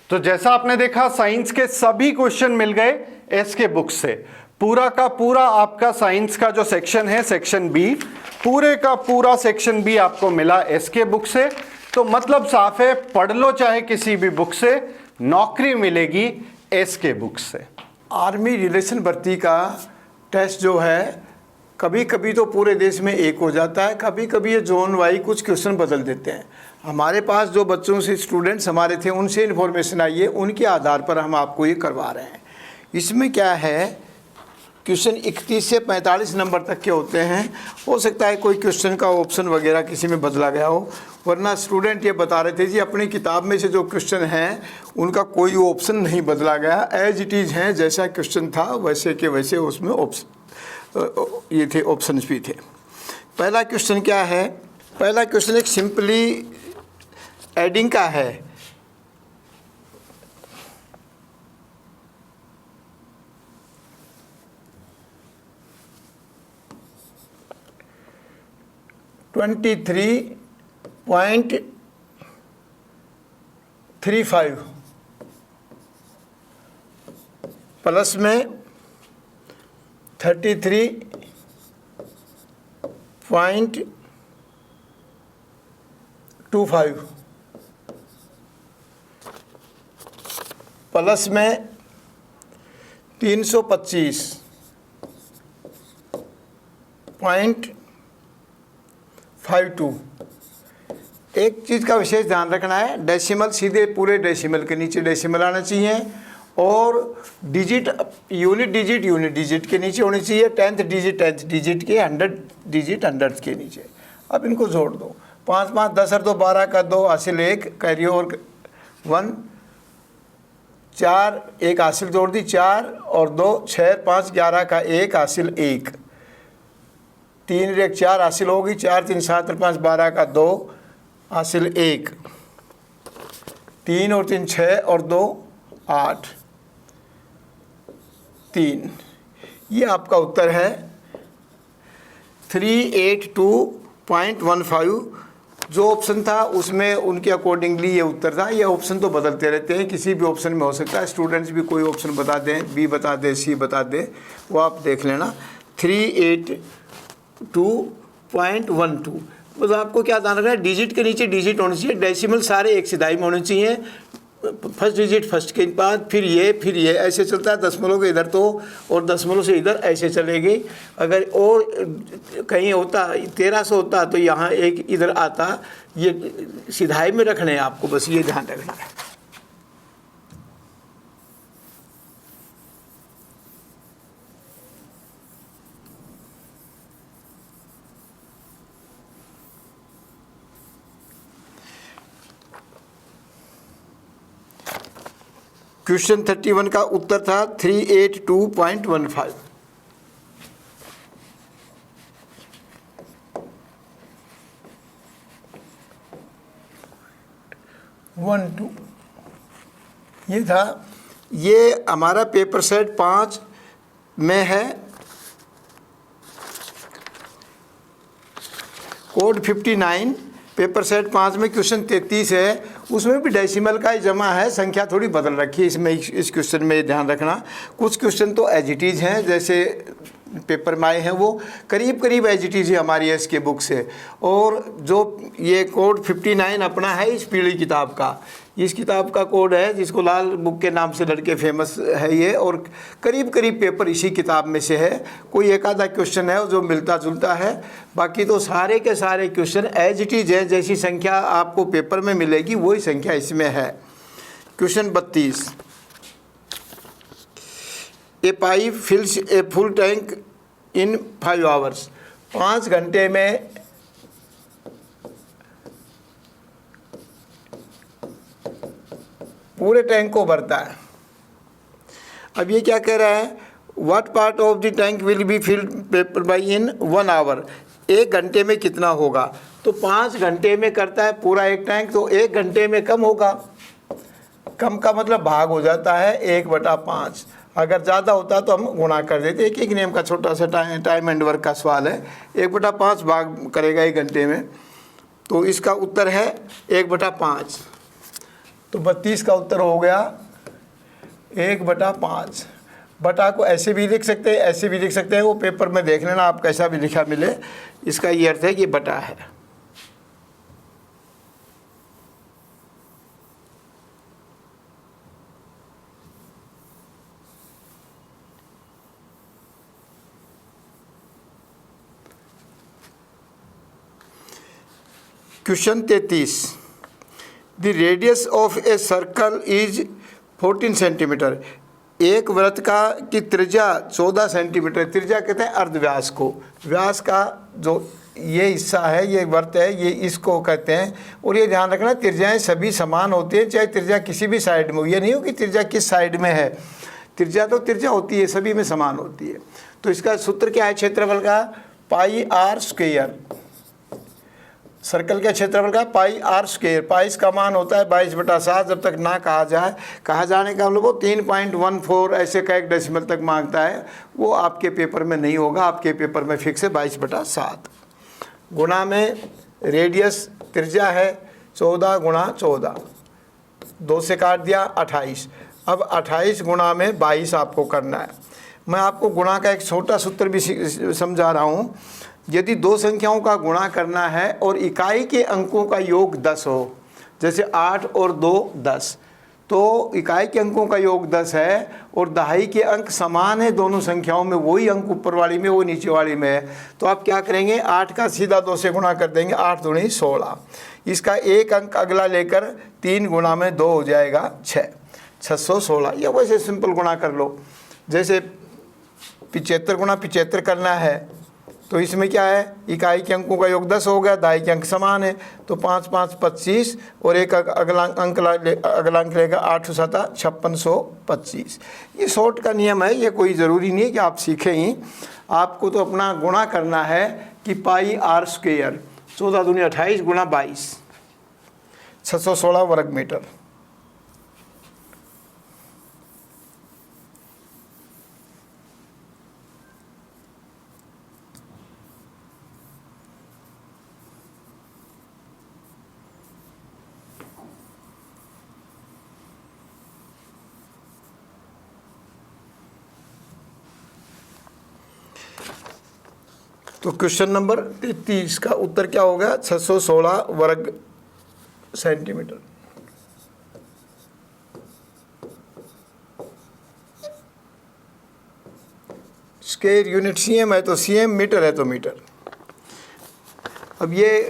तो जैसा आपने देखा साइंस के सभी क्वेश्चन मिल गए एस के बुक से। पूरा का पूरा आपका साइंस का जो सेक्शन है, सेक्शन बी, पूरे का पूरा सेक्शन बी आपको मिला एस के बुक से। तो मतलब साफ है, पढ़ लो चाहे किसी भी बुक से, नौकरी मिलेगी एस के बुक से। आर्मी रिलेशन भर्ती का टेस्ट जो है कभी कभी तो पूरे देश में एक हो जाता है, कभी कभी ये जोन वाइज कुछ क्वेश्चन बदल देते हैं। हमारे पास जो बच्चों से स्टूडेंट्स हमारे थे उनसे इन्फॉर्मेशन आई है, उनके आधार पर हम आपको ये करवा रहे हैं। इसमें क्या है, क्वेश्चन 31 से 45 नंबर तक के होते हैं। हो सकता है कोई क्वेश्चन का ऑप्शन वगैरह किसी में बदला गया हो, वरना स्टूडेंट ये बता रहे थे जी अपनी किताब में से जो क्वेश्चन हैं उनका कोई ऑप्शन नहीं बदला गया, एज इट इज़ हैं, जैसा क्वेश्चन था वैसे के वैसे उसमें ऑप्शन ये थे, ऑप्शंस भी थे। पहला क्वेश्चन क्या है, पहला क्वेश्चन एक सिंपली एडिंग का है। 23.35 प्लस में 33.25 प्लस में 325.52। एक चीज़ का विशेष ध्यान रखना है, डेसिमल सीधे पूरे डेसिमल के नीचे डेसिमल आना चाहिए और डिजिट यूनिट डिजिट के नीचे होनी चाहिए, टेंथ डिजिट के, 100 डिजिट 100 के नीचे। अब इनको जोड़ दो, 5 5 10 और 2 12 का 2 हासिल 1, कैरी ओवर 1, 4 1 हासिल जोड़ दी 4 और 2 6 5 11 का 1 हासिल 1, 3 1 4 हासिल होगी, 4 3 7 और 5 12 का 2 हासिल 1, 3 और 3 6 और 2 8 3। ये आपका उत्तर है 382.15। जो ऑप्शन था उसमें उनके अकॉर्डिंगली ये उत्तर था। ये ऑप्शन तो बदलते रहते हैं, किसी भी ऑप्शन में हो सकता है, स्टूडेंट्स भी कोई ऑप्शन बता दें, बी बता दें, सी बता दें, वो आप देख लेना। 382.12। बस आपको क्या ध्यान रखना है, डिजिट के नीचे डिजिट होनी चाहिए, डेसिमल सारे एक सिधाई में होने चाहिए, फर्स्ट डिजिट फर्स्ट के बाद फिर ये ऐसे चलता है। दशमलव के इधर तो और दशमलव से इधर ऐसे चलेगी। अगर और कहीं होता 1300 होता तो यहाँ एक इधर आता, ये सिधाई में रखने हैं आपको, बस ये ध्यान रखना है। क्वेश्चन 31 का उत्तर था 382.15। ये था, ये हमारा पेपर सेट 5 में है, कोड 59। पेपर सेट 5 में क्वेश्चन 33 है, उसमें भी डेसिमल का ही जमा है, संख्या थोड़ी बदल रखी है इसमें। इस क्वेश्चन में ध्यान रखना, कुछ क्वेश्चन तो एज इट इज़ हैं, जैसे पेपर में आए हैं वो करीब एज इट इज़ है हमारी एसके बुक से। और जो ये कोड 59 अपना है इस पीली किताब का, इस किताब का कोड है जिसको लाल बुक के नाम से लड़के फेमस है ये, और करीब पेपर इसी किताब में से है। कोई एक आधा क्वेश्चन है जो मिलता जुलता है, बाकी तो सारे के सारे क्वेश्चन एज इट इज़ है, जैसी संख्या आपको पेपर में मिलेगी वही संख्या इसमें है। Question 32, a pipe fills a full tank in 5 hours. 5 घंटे में पूरे टैंक को भरता है। अब ये क्या कह रहा है, what part of the tank will be filled paper by in 1 hour. 1 घंटे में कितना होगा, तो 5 घंटे में करता है पूरा एक टैंक, तो 1 घंटे में कम होगा। कम का मतलब भाग हो जाता है 1/5। अगर ज़्यादा होता तो हम गुणा कर देते। एक नियम का छोटा सा टाइम एंड वर्क का सवाल है। 1/5 भाग करेगा 1 घंटे में, तो इसका उत्तर है 1/5। तो 32 का उत्तर हो गया 1/5। बटा को ऐसे भी लिख सकते हैं, ऐसे भी लिख सकते हैं, वो पेपर में देख लेना आप कैसा भी लिखा मिले, इसका ये अर्थ है कि बटा है। Question 33, the radius of a circle is 14 centimetre. एक वृत्त का की त्रिज्या 14 सेंटीमीटर। त्रिज्या कहते हैं अर्धव्यास को, व्यास का जो ये हिस्सा है, ये वृत्त है, ये इसको कहते हैं। और ये ध्यान रखना, त्रिज्याएं सभी समान होती हैं, चाहे त्रिज्या किसी भी साइड में हो। ये नहीं हो कि त्रिज्या किस साइड में है, त्रिज्या तो त्रिज्या होती है, सभी में समान होती है। तो इसका सूत्र क्या है क्षेत्रफल का, πr²। सर्कल के क्षेत्रफल का πr²। पाई का मान होता है 22/7। जब तक ना कहा जाए, कहा जाने का हम लोग को 3.14 ऐसे का एक डेसिमल तक मांगता है, वो आपके पेपर में नहीं होगा। आपके पेपर में फिक्स है 22/7। गुणा में रेडियस त्रिज्या है 14 गुणा 14, 2 से काट दिया 28। अब 28 गुणा में 22 आपको करना है। मैं आपको गुणा का एक छोटा सूत्र भी समझा रहा हूँ। यदि दो संख्याओं का गुणा करना है और इकाई के अंकों का योग 10 हो, जैसे 8 और 2 10, तो इकाई के अंकों का योग 10 है और दहाई के अंक समान है दोनों संख्याओं में, वही अंक ऊपर वाली में वो नीचे वाली में है, तो आप क्या करेंगे, 8 का सीधा 2 से गुणा कर देंगे, 8 दूनी 16। इसका एक अंक अगला लेकर 3 गुणा में 2 हो जाएगा 6, 616। या वैसे सिंपल गुणा कर लो, जैसे 75 गुणा 75 करना है, तो इसमें क्या है, इकाई के अंकों का योग 10 हो गया, दहाई के अंक समान है, तो 5 5 25 और एक अगला अंक लेगा 8 7 5625। ये शॉर्ट का नियम है, ये कोई ज़रूरी नहीं है कि आप सीखें ही, आपको तो अपना गुणा करना है कि पाई आर स्क्वेयर 14 दूनी 28 गुणा 22, 616 वर्ग मीटर। तो क्वेश्चन नंबर 33 का उत्तर क्या होगा, 616 वर्ग सेंटीमीटर। स्क्वायर यूनिट सीएम है तो सीएम, मीटर है तो मीटर। अब ये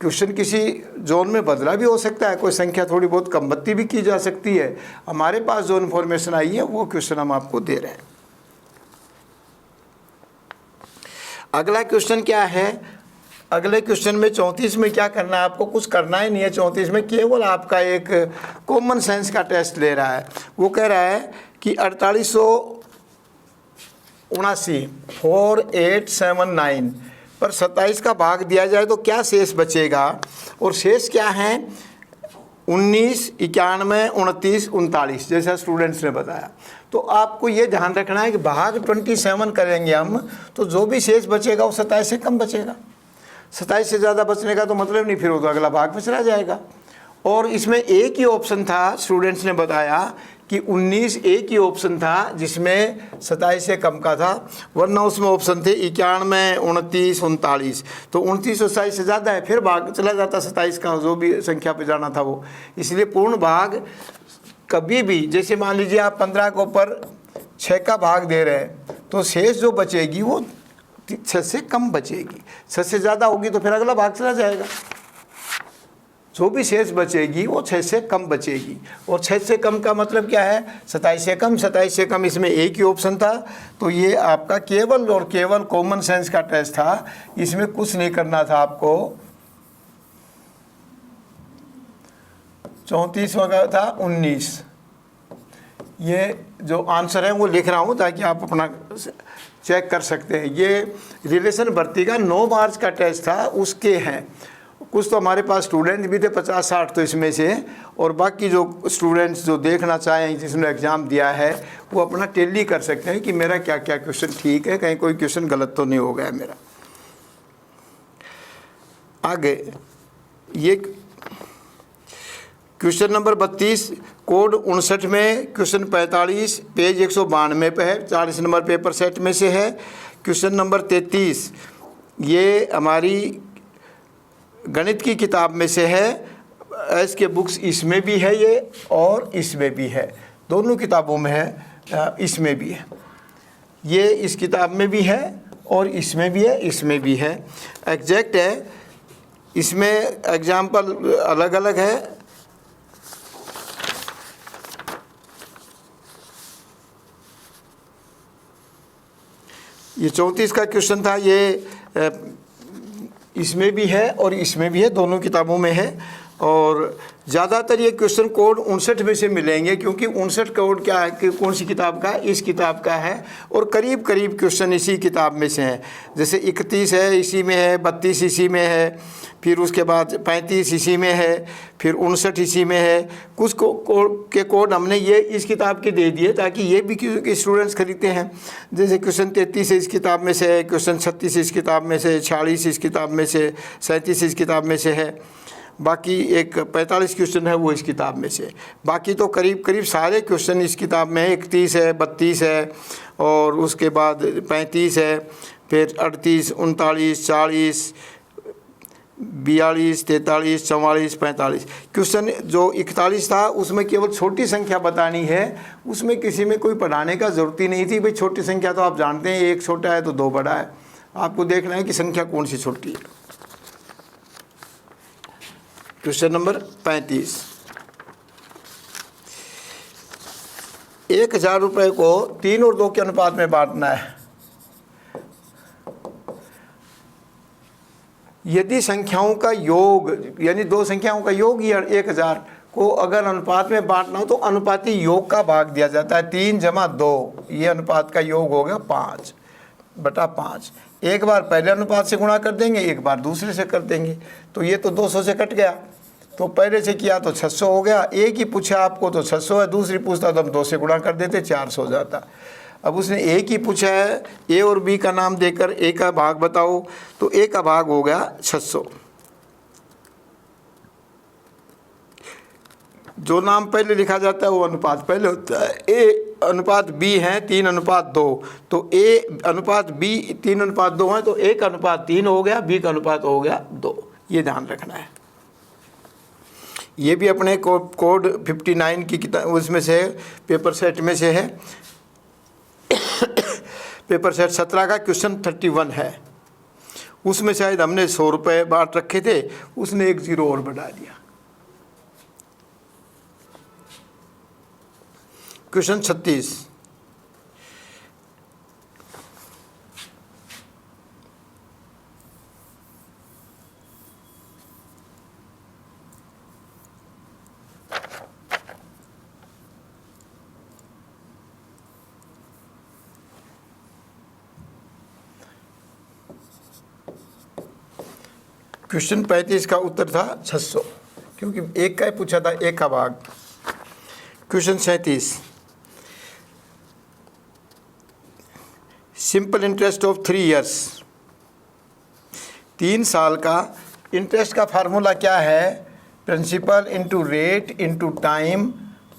क्वेश्चन किसी जोन में बदला भी हो सकता है, कोई संख्या थोड़ी बहुत कम बत्ती भी की जा सकती है। हमारे पास जो इन्फॉर्मेशन आई है वो क्वेश्चन हम आपको दे रहे हैं। अगला क्वेश्चन क्या है, अगले क्वेश्चन में 34 में क्या करना है, आपको कुछ करना ही नहीं है। 34 में केवल आपका एक कॉमन सेंस का टेस्ट ले रहा है। वो कह रहा है कि 4879 4879 पर 27 का भाग दिया जाए तो क्या शेष बचेगा, और शेष क्या है 19, 91, 29, 39, जैसा स्टूडेंट्स ने बताया। तो आपको ये ध्यान रखना है कि भाग 27 करेंगे हम, तो जो भी शेष बचेगा वो 27 से कम बचेगा। 27 से ज़्यादा बचने का तो मतलब नहीं, फिर वो तो अगला भाग में चला जाएगा। और इसमें एक ही ऑप्शन था, स्टूडेंट्स ने बताया कि 19 एक ही ऑप्शन था जिसमें 27 से कम का था, वरना उसमें ऑप्शन थे 91, 29, 39। तो 29 और 27 से ज़्यादा है, फिर भाग चला जाता 27 का, जो भी संख्या पे जाना था वो। इसलिए पूर्ण भाग कभी भी, जैसे मान लीजिए आप 15 के ऊपर 6 का भाग दे रहे हैं, तो शेष जो बचेगी वो 6 से कम बचेगी। 6 से ज़्यादा होगी तो फिर अगला भाग चला जाएगा। जो भी शेष बचेगी वो 6 से कम बचेगी। और 6 से कम का मतलब क्या है, 27 से कम। 27 से कम इसमें एक ही ऑप्शन था, तो ये आपका केवल और केवल कॉमन सेंस का टेस्ट था, इसमें कुछ नहीं करना था आपको। 34 वगैरह था 19। ये जो आंसर है वो लिख रहा हूँ ताकि आप अपना चेक कर सकते हैं। ये रिलेशन भर्ती का 9 मार्च का टेस्ट था, उसके हैं। कुछ तो हमारे पास स्टूडेंट भी थे 50-60 तो इसमें से, और बाकी जो स्टूडेंट्स जो देखना चाहें जिसने एग्ज़ाम दिया है वो अपना टेली कर सकते हैं कि मेरा क्या क्या क्वेश्चन ठीक है, कहीं कोई क्वेश्चन गलत तो नहीं हो गया मेरा। आगे ये क्वेश्चन नंबर 32 कोड 59 में क्वेश्चन 45 पेज 192 पे है, 40 नंबर पेपर सेट में से है। क्वेश्चन नंबर 33 ये हमारी गणित की किताब में से है। एस के बुक्स इसमें भी है ये और इसमें भी है, दोनों किताबों में है, इसमें भी है। ये इस किताब में भी है और इसमें भी है, इसमें भी है। एग्जैक्ट है, इसमें एग्जाम्पल अलग अलग है। ये 34 का क्वेश्चन था, ये इसमें भी है और इसमें भी है, दोनों किताबों में है। और ज़्यादातर ये क्वेश्चन कोड 59 में से मिलेंगे, क्योंकि 59 कोड क्या है कि कौन सी किताब का है, इस किताब का है। और करीब करीब क्वेश्चन इसी किताब में से हैं। जैसे 31 है इसी में है, 32 इसी में है, फिर उसके बाद 35 इसी में है, फिर 59 इसी में है। कुछ कोड हमने ये इस किताब के दे दिए ताकि ये भी क्योंकि स्टूडेंट्स खरीदते हैं। जैसे क्वेश्चन 33 इस किताब में से है, क्वेश्चन 36 इस किताब में से, 46 इस किताब में से, 37 इस किताब में से है, बाकी एक 45 क्वेश्चन है वो इस किताब में से। बाकी तो करीब करीब सारे क्वेश्चन इस किताब में 31 है, 32 है, और उसके बाद 35 है, फिर 38, 39, 40, 42, 43, 44, 45। क्वेश्चन जो 41 था उसमें केवल छोटी संख्या बतानी है, उसमें किसी में कोई पढ़ाने का ज़रूरत ही नहीं थी। भाई छोटी संख्या तो आप जानते हैं, एक छोटा है तो दो बड़ा है, आपको देखना है कि संख्या कौन सी छोटी है। क्वेश्चन नंबर 35, 1000 रुपये को 3 और 2 के अनुपात में बांटना है। यदि संख्याओं का योग यानी दो संख्याओं का योग या 1000 को अगर अनुपात में बांटना हो तो अनुपाती योग का भाग दिया जाता है। 3 जमा 2, ये अनुपात का योग हो गया 5/5। एक बार पहले अनुपात से गुणा कर देंगे, एक बार दूसरे से कर देंगे। तो ये तो 200 से कट गया, तो पहले से किया तो 600 हो गया। एक ही पूछा आपको तो 600 है, दूसरी पूछता तो हम 2 से गुणा कर देते, 400 हो जाता। अब उसने एक ही पूछा है, ए और बी का नाम देकर ए का भाग बताओ, तो ए का भाग हो गया 600। जो नाम पहले लिखा जाता है वो अनुपात पहले होता है। ए अनुपात बी है 3:2, तो ए अनुपात बी 3:2 है, तो ए का अनुपात 3 हो गया, बी का अनुपात हो गया 2। ये ध्यान रखना है। ये भी अपने कोड 59 की किताब उसमें से पेपर सेट में से है। पेपर सेट 17 का क्वेश्चन 31 है। उसमें शायद हमने 100 रुपये बांट रखे थे, उसने एक 0 और बढ़ा दिया। क्वेश्चन 36, क्वेश्चन 35 का उत्तर था 600, क्योंकि एक का ही पूछा था, एक का भाग। Question 37, simple interest of 3 years, 3 साल का इंटरेस्ट का फार्मूला क्या है? Principal into rate into time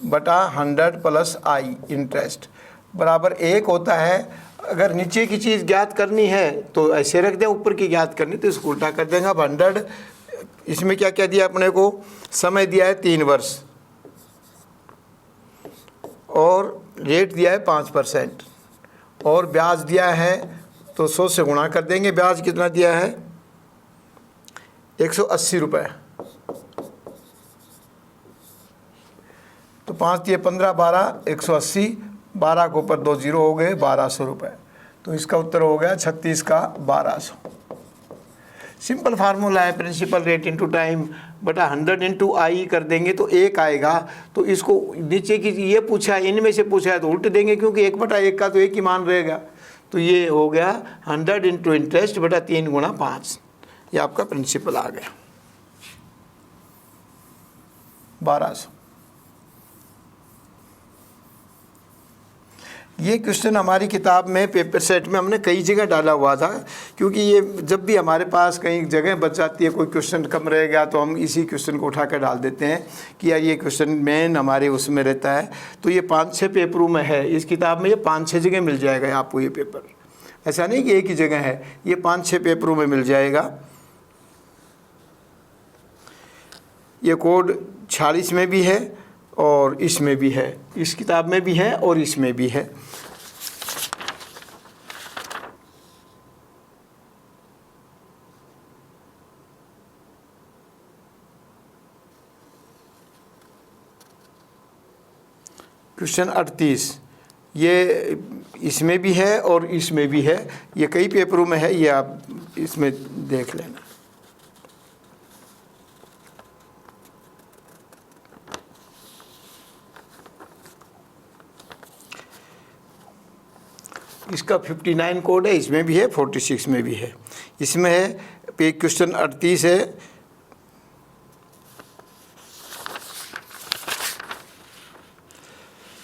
बटा 100 प्लस आई इंटरेस्ट बराबर 1 होता है। अगर नीचे की चीज़ ज्ञात करनी है तो ऐसे रख दें, ऊपर की ज्ञात करनी तो इसको उल्टा कर देंगे। अब 100, इसमें क्या क्या दिया अपने को? समय दिया है 3 वर्ष और रेट दिया है 5% और ब्याज दिया है तो 100 से गुणा कर देंगे। ब्याज कितना दिया है? 180 रुपये। तो 5 दिए 15, 12, 180, 12 के ऊपर 2 0 हो गए, 1200 रुपये। तो इसका उत्तर हो गया 36 का 1200। सिंपल फार्मूला है, प्रिंसिपल रेट इंटू टाइम बटा 100 इंटू आई कर देंगे तो 1 आएगा। तो इसको नीचे की ये पूछा है, इनमें से पूछा है तो उल्ट देंगे, क्योंकि 1/1 का तो एक ही मान रहेगा। तो ये हो गया 100 इंटू इंटरेस्ट बटा 3 गुणा 5। ये आपका प्रिंसिपल आ गया 1200। ये क्वेश्चन हमारी किताब में पेपर सेट में हमने कई जगह डाला हुआ था, क्योंकि ये जब भी हमारे पास कहीं जगह बच जाती है, कोई क्वेश्चन कम रह गया तो हम इसी क्वेश्चन को उठा कर डाल देते हैं कि यार ये क्वेश्चन मेन हमारे उसमें रहता है। तो ये 5-6 पेपरों में है, इस किताब में ये 5-6 जगह मिल जाएगा आपको ये पेपर। ऐसा नहीं कि एक ही जगह है, ये 5-6 पेपरों में मिल जाएगा। ये कोड 46 में भी है और इसमें भी है, इस किताब में भी है और इसमें भी है। क्वेश्चन 38, ये इसमें भी है और इसमें भी है, ये कई पेपरों में है, ये आप इसमें देख लेना। इसका 59 कोड है, इसमें भी है, 46 में भी है। इसमें है पेज क्वेश्चन 38 है।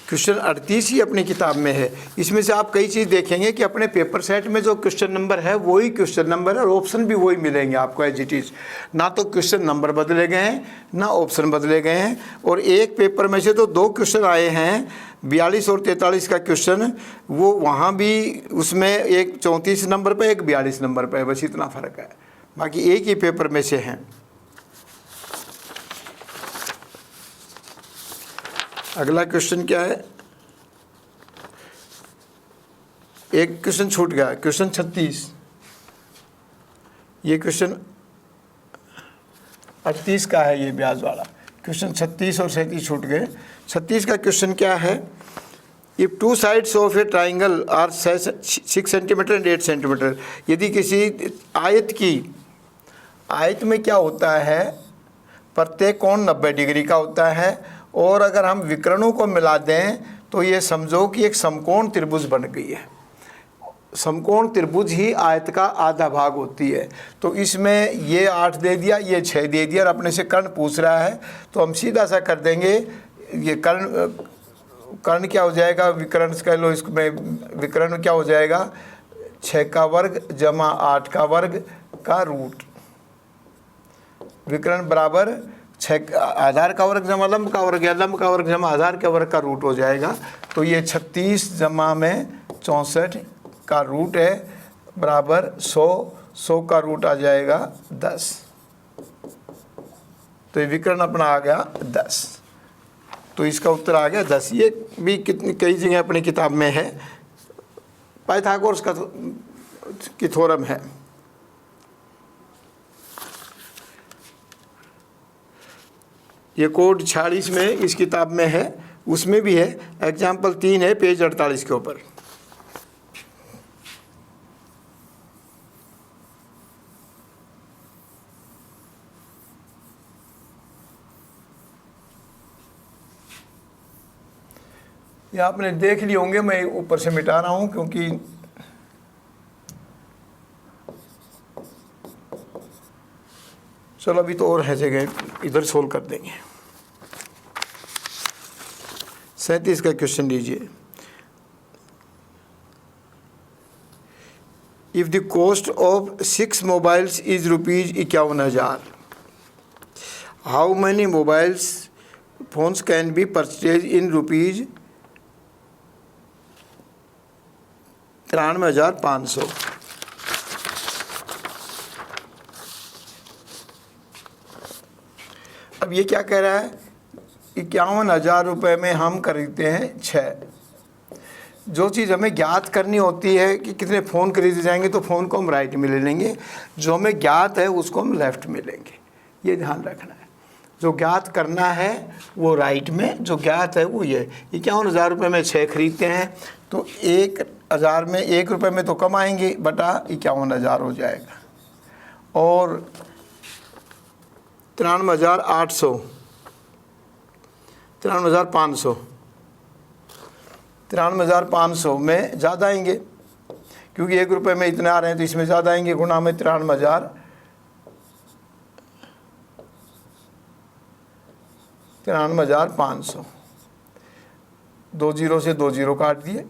क्वेश्चन 38 ही अपनी किताब में है। इसमें से आप कई चीज़ देखेंगे कि अपने पेपर सेट में जो क्वेश्चन नंबर है वही क्वेश्चन नंबर है और ऑप्शन भी वही मिलेंगे आपको एज इट इज़। ना तो क्वेश्चन नंबर बदले गए हैं ना ऑप्शन बदले गए हैं। और एक पेपर में से तो 2 क्वेश्चन आए हैं, 42 और 43 का क्वेश्चन, वो वहाँ भी उसमें एक 34 नंबर पर एक 42 नंबर पर है, बस इतना फ़र्क है, बाकी एक ही पेपर में से हैं। अगला क्वेश्चन क्या है, एक क्वेश्चन छूट गया, क्वेश्चन 36। ये क्वेश्चन 38 का है, ये ब्याज वाला क्वेश्चन 36 और 37 छूट गए। 36 का क्वेश्चन क्या है, if 2 sides of a triangle are 6 centimetre and 8 centimetre, यदि किसी आयत में क्या होता है, प्रत्येक कोण 90 डिग्री का होता है, और अगर हम विकर्णों को मिला दें तो ये समझो कि एक समकोण त्रिभुज बन गई है। समकोण त्रिभुज ही आयत का आधा भाग होती है। तो इसमें ये 8 दे दिया, ये 6 दे दिया, और अपने से कर्ण पूछ रहा है, तो हम सीधा सा कर देंगे। ये कर्ण क्या हो जाएगा, विकर्ण कह लो इसमें, विकर्ण क्या हो जाएगा, 6 का वर्ग जमा 8 का वर्ग का रूट। विकर्ण बराबर 6 आधार का वर्ग जमा लंब का वर्ग, या लंब का वर्ग जमा आधार के वर्ग का रूट हो जाएगा। तो ये 36 जमा में 64 का रूट है बराबर 100 का रूट आ जाएगा 10। तो ये विकर्ण अपना आ गया 10। तो इसका उत्तर आ गया 10। ये भी कितनी कई जगह अपनी किताब में है, पाइथागोरस का की थ्योरम है। ये कोड 46 में इस किताब में है, उसमें भी है। एग्जाम्पल 3 है पेज 48 के ऊपर। ये आपने देख लिए होंगे, मैं ऊपर से मिटा रहा हूं क्योंकि चलो अभी तो और है जगह, इधर सोल्व कर देंगे। 37 का क्वेश्चन लीजिए। If the cost of 6 mobiles is ₹51,000, how many mobiles phones can be purchase in ₹93,500। अब ये क्या कह रहा है, 51,000 रुपये में हम खरीदते हैं 6। जो चीज़ हमें ज्ञात करनी होती है कि कितने फ़ोन खरीदे जाएंगे, तो फ़ोन को हम राइट में ले लेंगे, जो हमें ज्ञात है उसको हम लेफ़्ट में लेंगे। ये ध्यान रखना है, जो ज्ञात करना है वो राइट में, जो ज्ञात है वो ये। 51,000 रुपये में 6 खरीदते हैं, तो 1,000 में 1 रुपये में तो कम आएंगे, बटा 51,000 हो जाएगा। और 93,800, 93,500, 93,500 में ज़्यादा आएंगे क्योंकि 1 रुपये में इतने आ रहे हैं, तो इसमें ज़्यादा आएंगे। गुणा में 93,500, 2 जीरो से 2 जीरो काट दिए,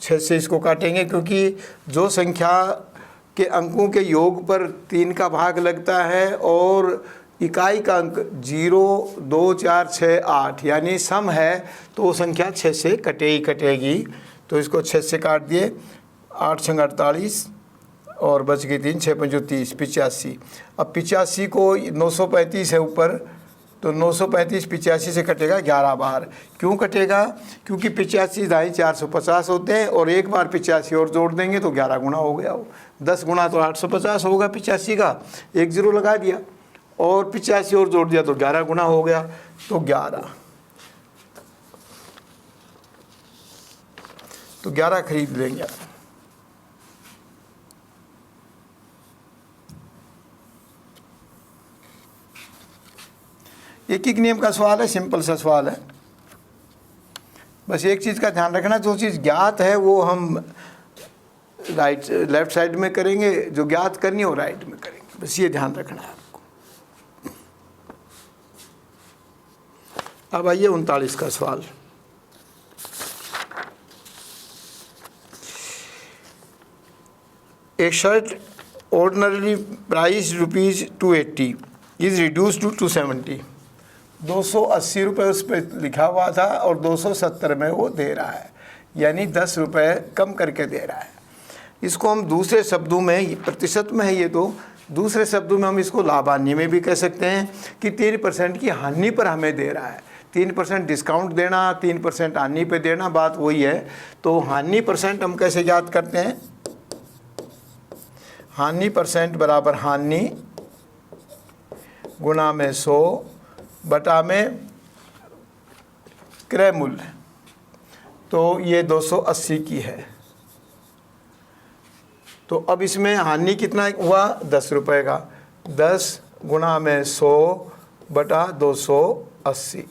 6 से इसको काटेंगे क्योंकि जो संख्या के अंकों के योग पर 3 का भाग लगता है और इकाई का अंक 0, 2, 4, 6, 8 यानी सम है, तो वो संख्या 6 से कटेगी। तो इसको 6 से काट दिए, 8 छंग 48 और बच गई 3, 6 पंजो 30, 85। अब 85 को 935 है ऊपर, तो 935 85 से कटेगा 11 बार। क्यों कटेगा? क्योंकि 85 दाई 450 होते हैं, और एक बार 85 और जोड़ देंगे तो 11 गुना हो गया। 10 गुना तो 850 होगा 85 का, 1 जीरो लगा दिया, और 85 और जोड़ दिया तो 11 गुना हो गया, तो 11। तो 11 खरीद लेंगे। एक नियम का सवाल है, सिंपल सा सवाल है। बस एक चीज़ का ध्यान रखना, जो चीज़ ज्ञात है वो हम लेफ्ट साइड में करेंगे, जो ज्ञात करनी है वो राइट में करेंगे, बस ये ध्यान रखना है आपको। अब आइए 39 का सवाल। A shirt ordinarily priced ₹280 is reduced to 270। 280 रुपये उस पर लिखा हुआ था और 270 में वो दे रहा है, यानी 10 रुपये कम करके दे रहा है। इसको हम दूसरे शब्दों में, प्रतिशत में है ये, तो दूसरे शब्दों में हम इसको लाभ हानि में भी कह सकते हैं कि 3% की हानि पर हमें दे रहा है। 3% डिस्काउंट देना, 3% हानि पे देना, बात वही है। तो हानि परसेंट हम कैसे याद करते हैं? हानि परसेंट बराबर हानि गुणा में 100 बटा में क्रय मूल्य, तो ये 280 की है। तो अब इसमें हानि कितना हुआ? 10 रुपये का। 10 गुणा में 100 बटा 280,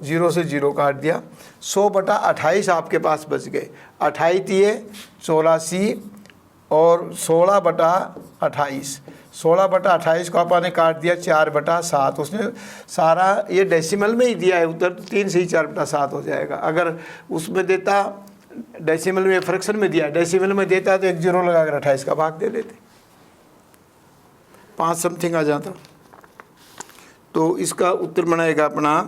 0 से 0 काट दिया। 100 बटा 28 आपके पास बच गए। 28 दिए 84 और 16 बटा 28, 16 बटा 28 को आपने काट दिया 4 बटा 7। उसने सारा ये डेसिमल में ही दिया है उत्तर, 3 से ही 4 बटा 7 हो जाएगा। अगर उसमें देता, डेसिमल में फ्रैक्शन में दिया, डेसिमल में देता तो 1 0 लगाकर 28 का भाग दे देते, 5 समथिंग आ जाता। तो इसका उत्तर बनाएगा अपना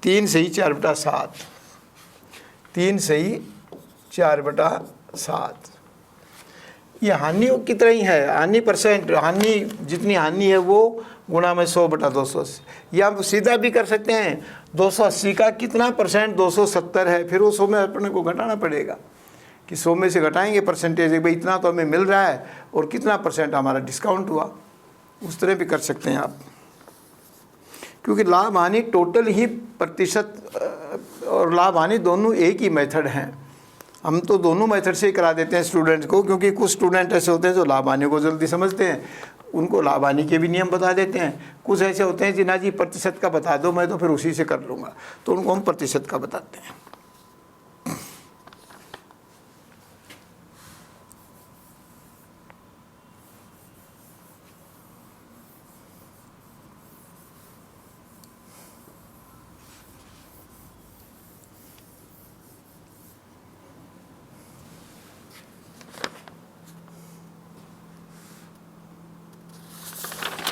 3 से ही 4 बटा 7, 3 से ही 4 बटा 7। ये हानि की तरह ही है, हानि परसेंट, हानि जितनी हानि है वो गुणा में 100 बटा 280। या हम सीधा भी कर सकते हैं, 280 का कितना परसेंट? 270 है, फिर वो 100 में अपने को घटाना पड़ेगा कि 100 में से घटाएंगे परसेंटेज, भाई इतना तो हमें मिल रहा है और कितना परसेंट हमारा डिस्काउंट हुआ, उस तरह भी कर सकते हैं आप। क्योंकि लाभ हानि टोटल ही प्रतिशत और लाभ हानि दोनों एक ही मेथड हैं। हम तो दोनों मेथड से ही करा देते हैं स्टूडेंट्स को, क्योंकि कुछ स्टूडेंट ऐसे होते हैं जो लाभ हानि को जल्दी समझते हैं, उनको लाभ हानि के भी नियम बता देते हैं। कुछ ऐसे होते हैं जिना जी प्रतिशत का बता दो, मैं तो फिर उसी से कर लूँगा, तो उनको हम प्रतिशत का बताते हैं।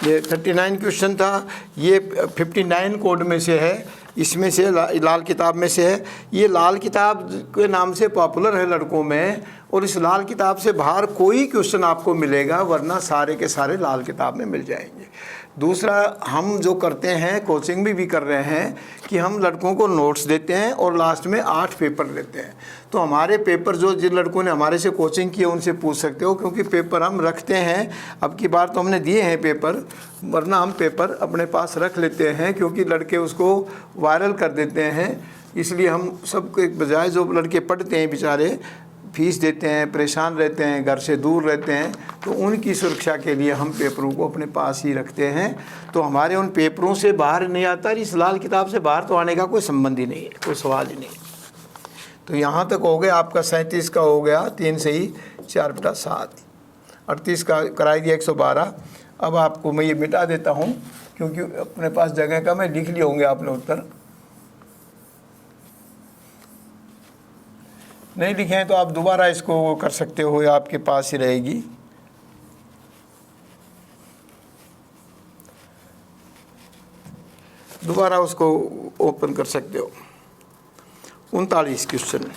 ये 39 क्वेश्चन था, ये 59 कोड में से है, इसमें से लाल किताब में से है। ये लाल किताब के नाम से पॉपुलर है लड़कों में, और इस लाल किताब से बाहर कोई क्वेश्चन आपको मिलेगा, वरना सारे के सारे लाल किताब में मिल जाएंगे। दूसरा, हम जो करते हैं, कोचिंग भी कर रहे हैं कि हम लड़कों को नोट्स देते हैं और लास्ट में 8 पेपर लेते हैं। तो हमारे पेपर जो जिन लड़कों ने हमारे से कोचिंग की है उनसे पूछ सकते हो, क्योंकि पेपर हम रखते हैं। अब की बार तो हमने दिए हैं पेपर, वरना हम पेपर अपने पास रख लेते हैं, क्योंकि लड़के उसको वायरल कर देते हैं। इसलिए हम सबके बजाय जो लड़के पढ़ते हैं बेचारे, फीस देते हैं, परेशान रहते हैं, घर से दूर रहते हैं, तो उनकी सुरक्षा के लिए हम पेपरों को अपने पास ही रखते हैं। तो हमारे उन पेपरों से बाहर नहीं आता, इस लाल किताब से बाहर तो आने का कोई संबंध ही नहीं है, कोई सवाल ही नहीं। तो यहाँ तक हो गया आपका 37 का हो गया, 3 से ही 4 बटा 7। 38 का कराई दिया 112। अब आपको मैं ये मिटा देता हूँ, क्योंकि अपने पास जगह कम है, लिख लिए होंगे आपने उत्तर। नहीं लिखे हैं तो आप दोबारा इसको कर सकते हो, आपके पास ही रहेगी। दोबारा उसको ओपन कर सकते हो। 39 क्वेश्चन,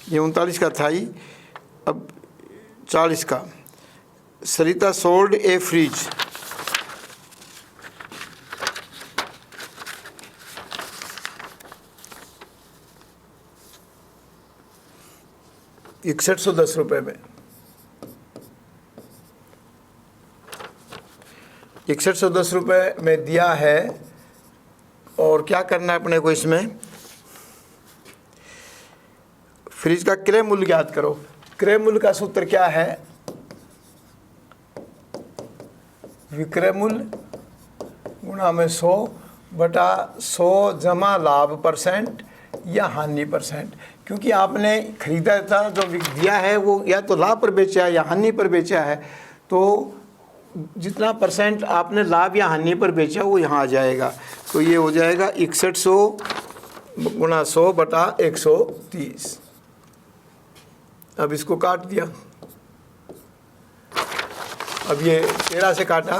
ये 39 का था ही। अब 40 का, सरिता सोल्ड ए फ्रिज। ₹6110 में, 6110 में दिया है। और क्या करना है अपने को इसमें? फ्रिज का क्रय मूल्य ज्ञात करो। क्रय मूल्य का सूत्र क्या है? विक्रय मूल्य गुणा में 100 बटा 100 जमा लाभ परसेंट या हानि परसेंट, क्योंकि आपने खरीदा था, जो दिया है वो या तो लाभ पर बेचा है या हानि पर बेचा है, तो जितना परसेंट आपने लाभ या हानि पर बेचा वो यहाँ आ जाएगा। तो ये हो जाएगा 6100 गुणा 100 बटा 130। अब इसको काट दिया, अब ये 13 से काटा,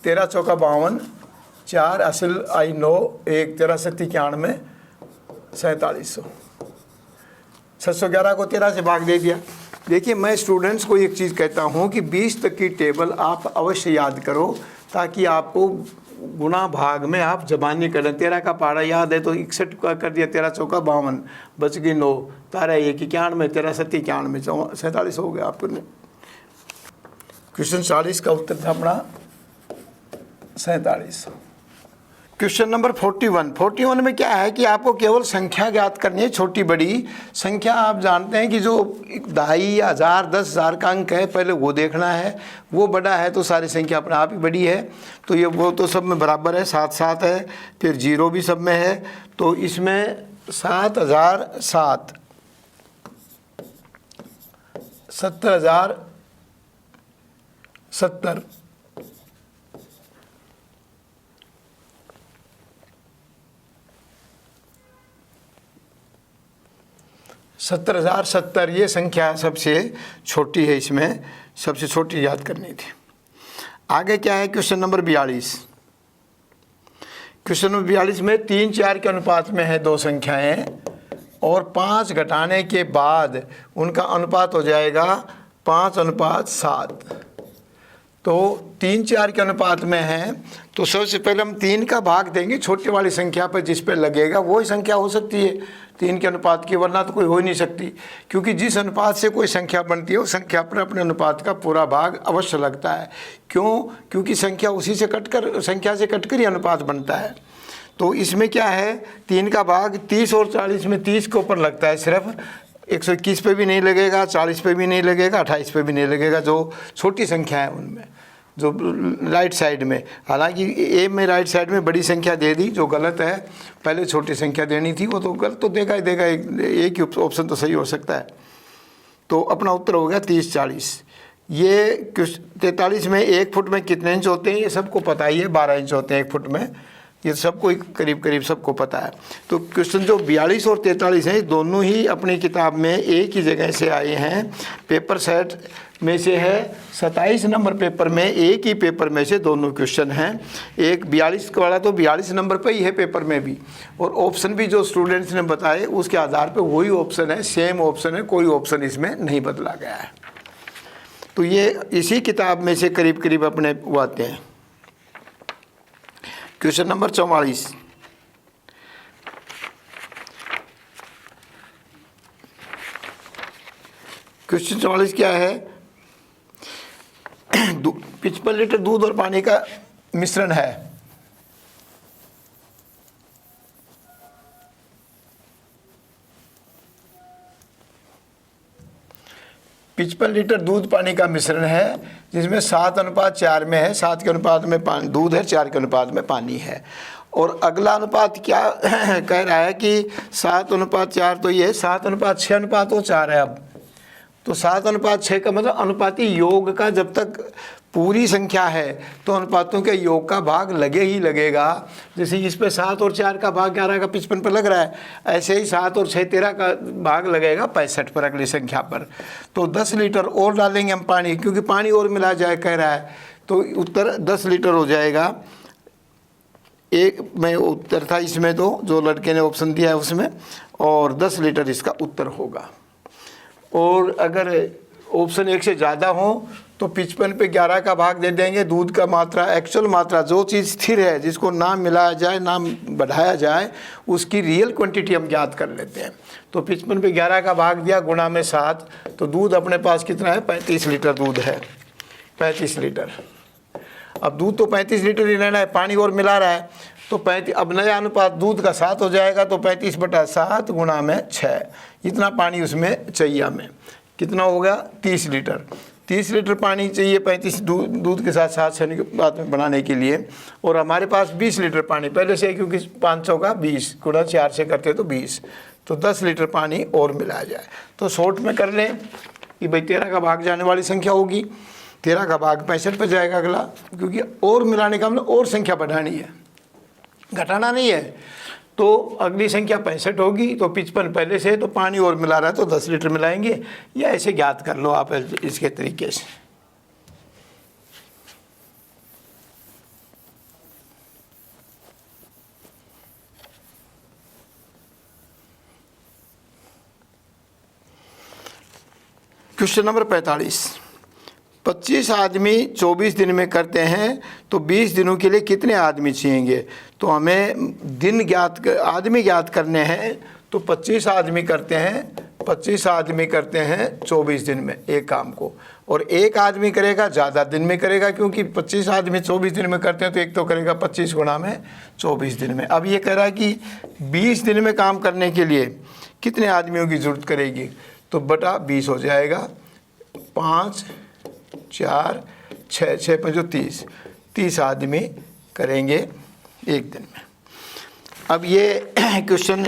13 चौका 52, 4 असल आई 9, 1 13 सत्ती 91, 4700। 711 को 13 से भाग दे दिया। देखिए, मैं स्टूडेंट्स को एक चीज़ कहता हूँ कि 20 तक की टेबल आप अवश्य याद करो, ताकि आपको गुणा भाग में आप जबानी करें। 13 का पहाड़ा याद है तो 61 का कर दिया, 13 चौका 52, बच गई 9, 13 1 91, 13 सत्ती 91, 47 हो गया आपको। क्वेश्चन 40 का उत्तर था अपना 47। क्वेश्चन नंबर 41 में क्या है कि आपको केवल संख्या ज्ञात करनी है, छोटी बड़ी संख्या। आप जानते हैं कि जो 2,500 या 1000 10,000 का अंक है, पहले वो देखना है, वो बड़ा है तो सारी संख्या अपने आप ही बड़ी है। तो ये वो तो सब में बराबर है, 7 7 है, फिर 0 भी सब में है। तो इसमें 7007, 70,070, 70,070 ये संख्या सबसे छोटी है, इसमें सबसे छोटी याद करनी थी। आगे क्या है क्वेश्चन नंबर 42। क्वेश्चन नंबर 42 में 3 4 के अनुपात में है दो संख्याएं, और 5 घटाने के बाद उनका अनुपात हो जाएगा 5:7। तो 3 4 के अनुपात में है, तो सबसे पहले हम 3 का भाग देंगे छोटी वाली संख्या पर, जिस पे लगेगा वही संख्या हो सकती है 3 के अनुपात की, वरना तो कोई हो ही नहीं सकती। क्योंकि जिस अनुपात से कोई संख्या बनती है उस संख्या पर अपने अनुपात का पूरा भाग अवश्य लगता है। क्यों? क्योंकि संख्या उसी से कटकर, संख्या से कटकर ही अनुपात बनता है। तो इसमें क्या है, 3 का भाग 30 और 40 में 30 के ऊपर लगता है सिर्फ, 121 पे भी नहीं लगेगा, 40 पे भी नहीं लगेगा, 28 पे भी नहीं लगेगा, जो छोटी संख्या है उनमें, जो राइट साइड में। हालांकि ए में राइट साइड में बड़ी संख्या दे दी, जो गलत है, पहले छोटी संख्या देनी थी, वो तो गलत तो देगा ही देगा, एक ही ऑप्शन तो सही हो सकता है। तो अपना उत्तर हो गया 30 40। ये 43 में 1 फुट में कितने इंच होते हैं ये सबको पता ही है, 12 इंच होते हैं 1 फुट में, ये सबको करीब करीब सबको पता है। तो क्वेश्चन जो 42 और 43 हैं, दोनों ही अपनी किताब में एक ही जगह से आए हैं। पेपर सेट में से है 27 नंबर पेपर में, एक ही पेपर में से दोनों क्वेश्चन हैं। एक 42 वाला तो 42 नंबर पर ही है पेपर में भी, और ऑप्शन भी जो स्टूडेंट्स ने बताए उसके आधार पर वही ऑप्शन है, सेम ऑप्शन है, कोई ऑप्शन इसमें नहीं बदला गया है। तो ये इसी किताब में से करीब करीब अपने वो आते हैं। Question number 44। क्वेश्चन 44 क्या है, 55 लीटर दूध और पानी का मिश्रण है। पिचपन लीटर दूध पानी का मिश्रण है, जिसमें 7:4 में है, 7 के अनुपात में दूध है, 4 के अनुपात में पानी है। और अगला अनुपात क्या कह रहा है कि 7:4, तो ये 7:6:4 है। अब तो 7:6 का मतलब अनुपाती योग का, जब तक पूरी संख्या है तो अनुपातों के योग का भाग लगे ही लगेगा। जैसे इस पे 7 और 4 का भाग 11 का 55 पर लग रहा है, ऐसे ही 7 और 6 13 का भाग लगेगा 65 पर, अगली संख्या पर। तो 10 लीटर और डालेंगे हम पानी, क्योंकि पानी और मिला जाए कह रहा है, तो उत्तर 10 लीटर हो जाएगा। एक में उत्तर था इसमें, तो जो लड़के ने ऑप्शन दिया है उसमें, और 10 लीटर इसका उत्तर होगा। और अगर ऑप्शन 1 से ज़्यादा हो तो 55 पे 11 का भाग दे देंगे। दूध का मात्रा, एक्चुअल मात्रा, जो चीज़ स्थिर है, जिसको नाम मिलाया जाए, नाम बढ़ाया जाए, उसकी रियल क्वांटिटी हम ज्ञात कर लेते हैं। तो 55 पे 11 का भाग दिया, गुणा में 7, तो दूध अपने पास कितना है, 35 लीटर दूध है, 35 लीटर। अब दूध तो 35 लीटर ही लेना है, पानी और मिला रहा है, तो 35, अब नया अनुपात दूध का 7 हो जाएगा, तो 35/7 गुणा में 6, इतना पानी उसमें चाहिए हमें, कितना होगा 30 लीटर। 30 लीटर पानी चाहिए 35 दूध के साथ साथ छानने के बाद में बनाने के लिए, और हमारे पास 20 लीटर पानी पहले से है, क्योंकि 500 का 20 गुणा 4 से करते तो 20, तो 10 लीटर पानी और मिलाया जाए। तो शॉर्ट में कर लें कि भाई 13 का भाग जाने वाली संख्या होगी, 13 का भाग 65 पर जाएगा अगला, क्योंकि और मिलाने का मतलब और संख्या बढ़ानी है, घटाना नहीं है। तो अगली संख्या 65 होगी, तो 55 पहले से, तो पानी और मिला रहा है तो 10 लीटर मिलाएंगे, या ऐसे ज्ञात कर लो आप इसके तरीके से। क्वेश्चन नंबर 45, 25 आदमी 24 दिन में करते हैं तो 20 दिनों के लिए कितने आदमी चाहिए? तो हमें दिन आदमी ज्ञात करने हैं। तो 25 आदमी करते हैं 24 दिन में एक काम को, और एक आदमी करेगा ज़्यादा दिन में करेगा, क्योंकि 25 आदमी 24 दिन में करते हैं तो एक तो करेगा 25 गुणा में 24 दिन में। अब ये कह रहा है कि 20 दिन में काम करने के लिए कितने आदमियों की ज़रूरत करेगी? तो बटा 20 हो जाएगा, 5 4 6 6 5 30 आदमी करेंगे एक दिन में। अब ये क्वेश्चन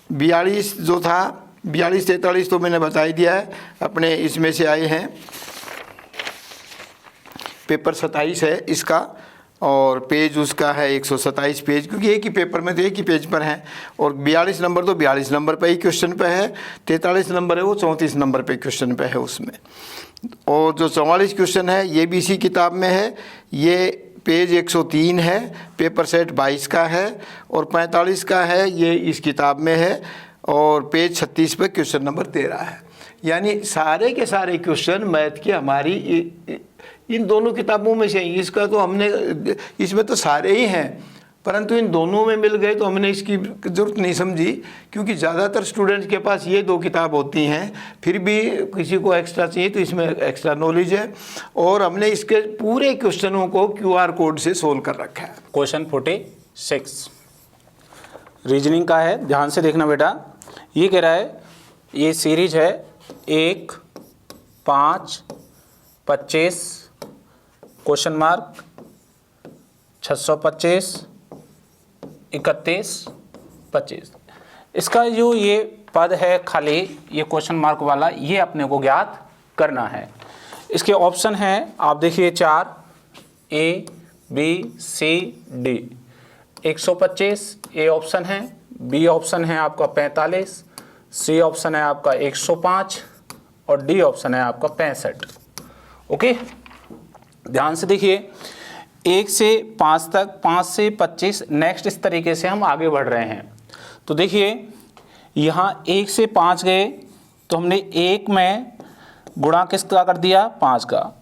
42 जो था, 42 43 तो मैंने बता ही दिया है, अपने इसमें से आए हैं। पेपर 27 है इसका, और पेज उसका है 127 पेज, क्योंकि एक ही पेपर में तो एक ही पेज पर है। और 42 नंबर तो 42 नंबर पे ही क्वेश्चन पे है, 43 नंबर है वो 34 नंबर पे क्वेश्चन पे है उसमें। और जो 44 क्वेश्चन है ये भी इसी किताब में है, ये पेज 103 है, पेपर सेट 22 का है, और 45 का है ये इस किताब में है, और पेज 36 पे क्वेश्चन नंबर 13 है। यानी सारे के सारे क्वेश्चन मैथ के हमारी इन दोनों किताबों में से। इसका तो हमने, इसमें तो सारे ही हैं, परंतु इन दोनों में मिल गए तो हमने इसकी ज़रूरत नहीं समझी, क्योंकि ज़्यादातर स्टूडेंट्स के पास ये 2 किताब होती हैं। फिर भी किसी को एक्स्ट्रा चाहिए तो इसमें एक्स्ट्रा नॉलेज है, और हमने इसके पूरे क्वेश्चनों को QR कोड से सोल्व कर रखा है। क्वेश्चन 46 रीजनिंग का है, ध्यान से देखना बेटा। ये कह रहा है, ये सीरीज है 1 5 25 क्वेश्चन मार्क 625 31 25। इसका जो ये पद है खाली, ये क्वेश्चन मार्क वाला, ये अपने को ज्ञात करना है। इसके ऑप्शन हैं, आप देखिए 4 A B C D। 125 A option है, बी ऑप्शन है आपका 45, सी ऑप्शन है आपका 105, और डी ऑप्शन है आपका 65। ओके, ध्यान से देखिए, 1 से 5 तक, 5 से 25, नेक्स्ट इस तरीके से हम आगे बढ़ रहे हैं। तो देखिए यहाँ 1 से 5 गए तो हमने 1 में गुणा किसका कर दिया? 5 का।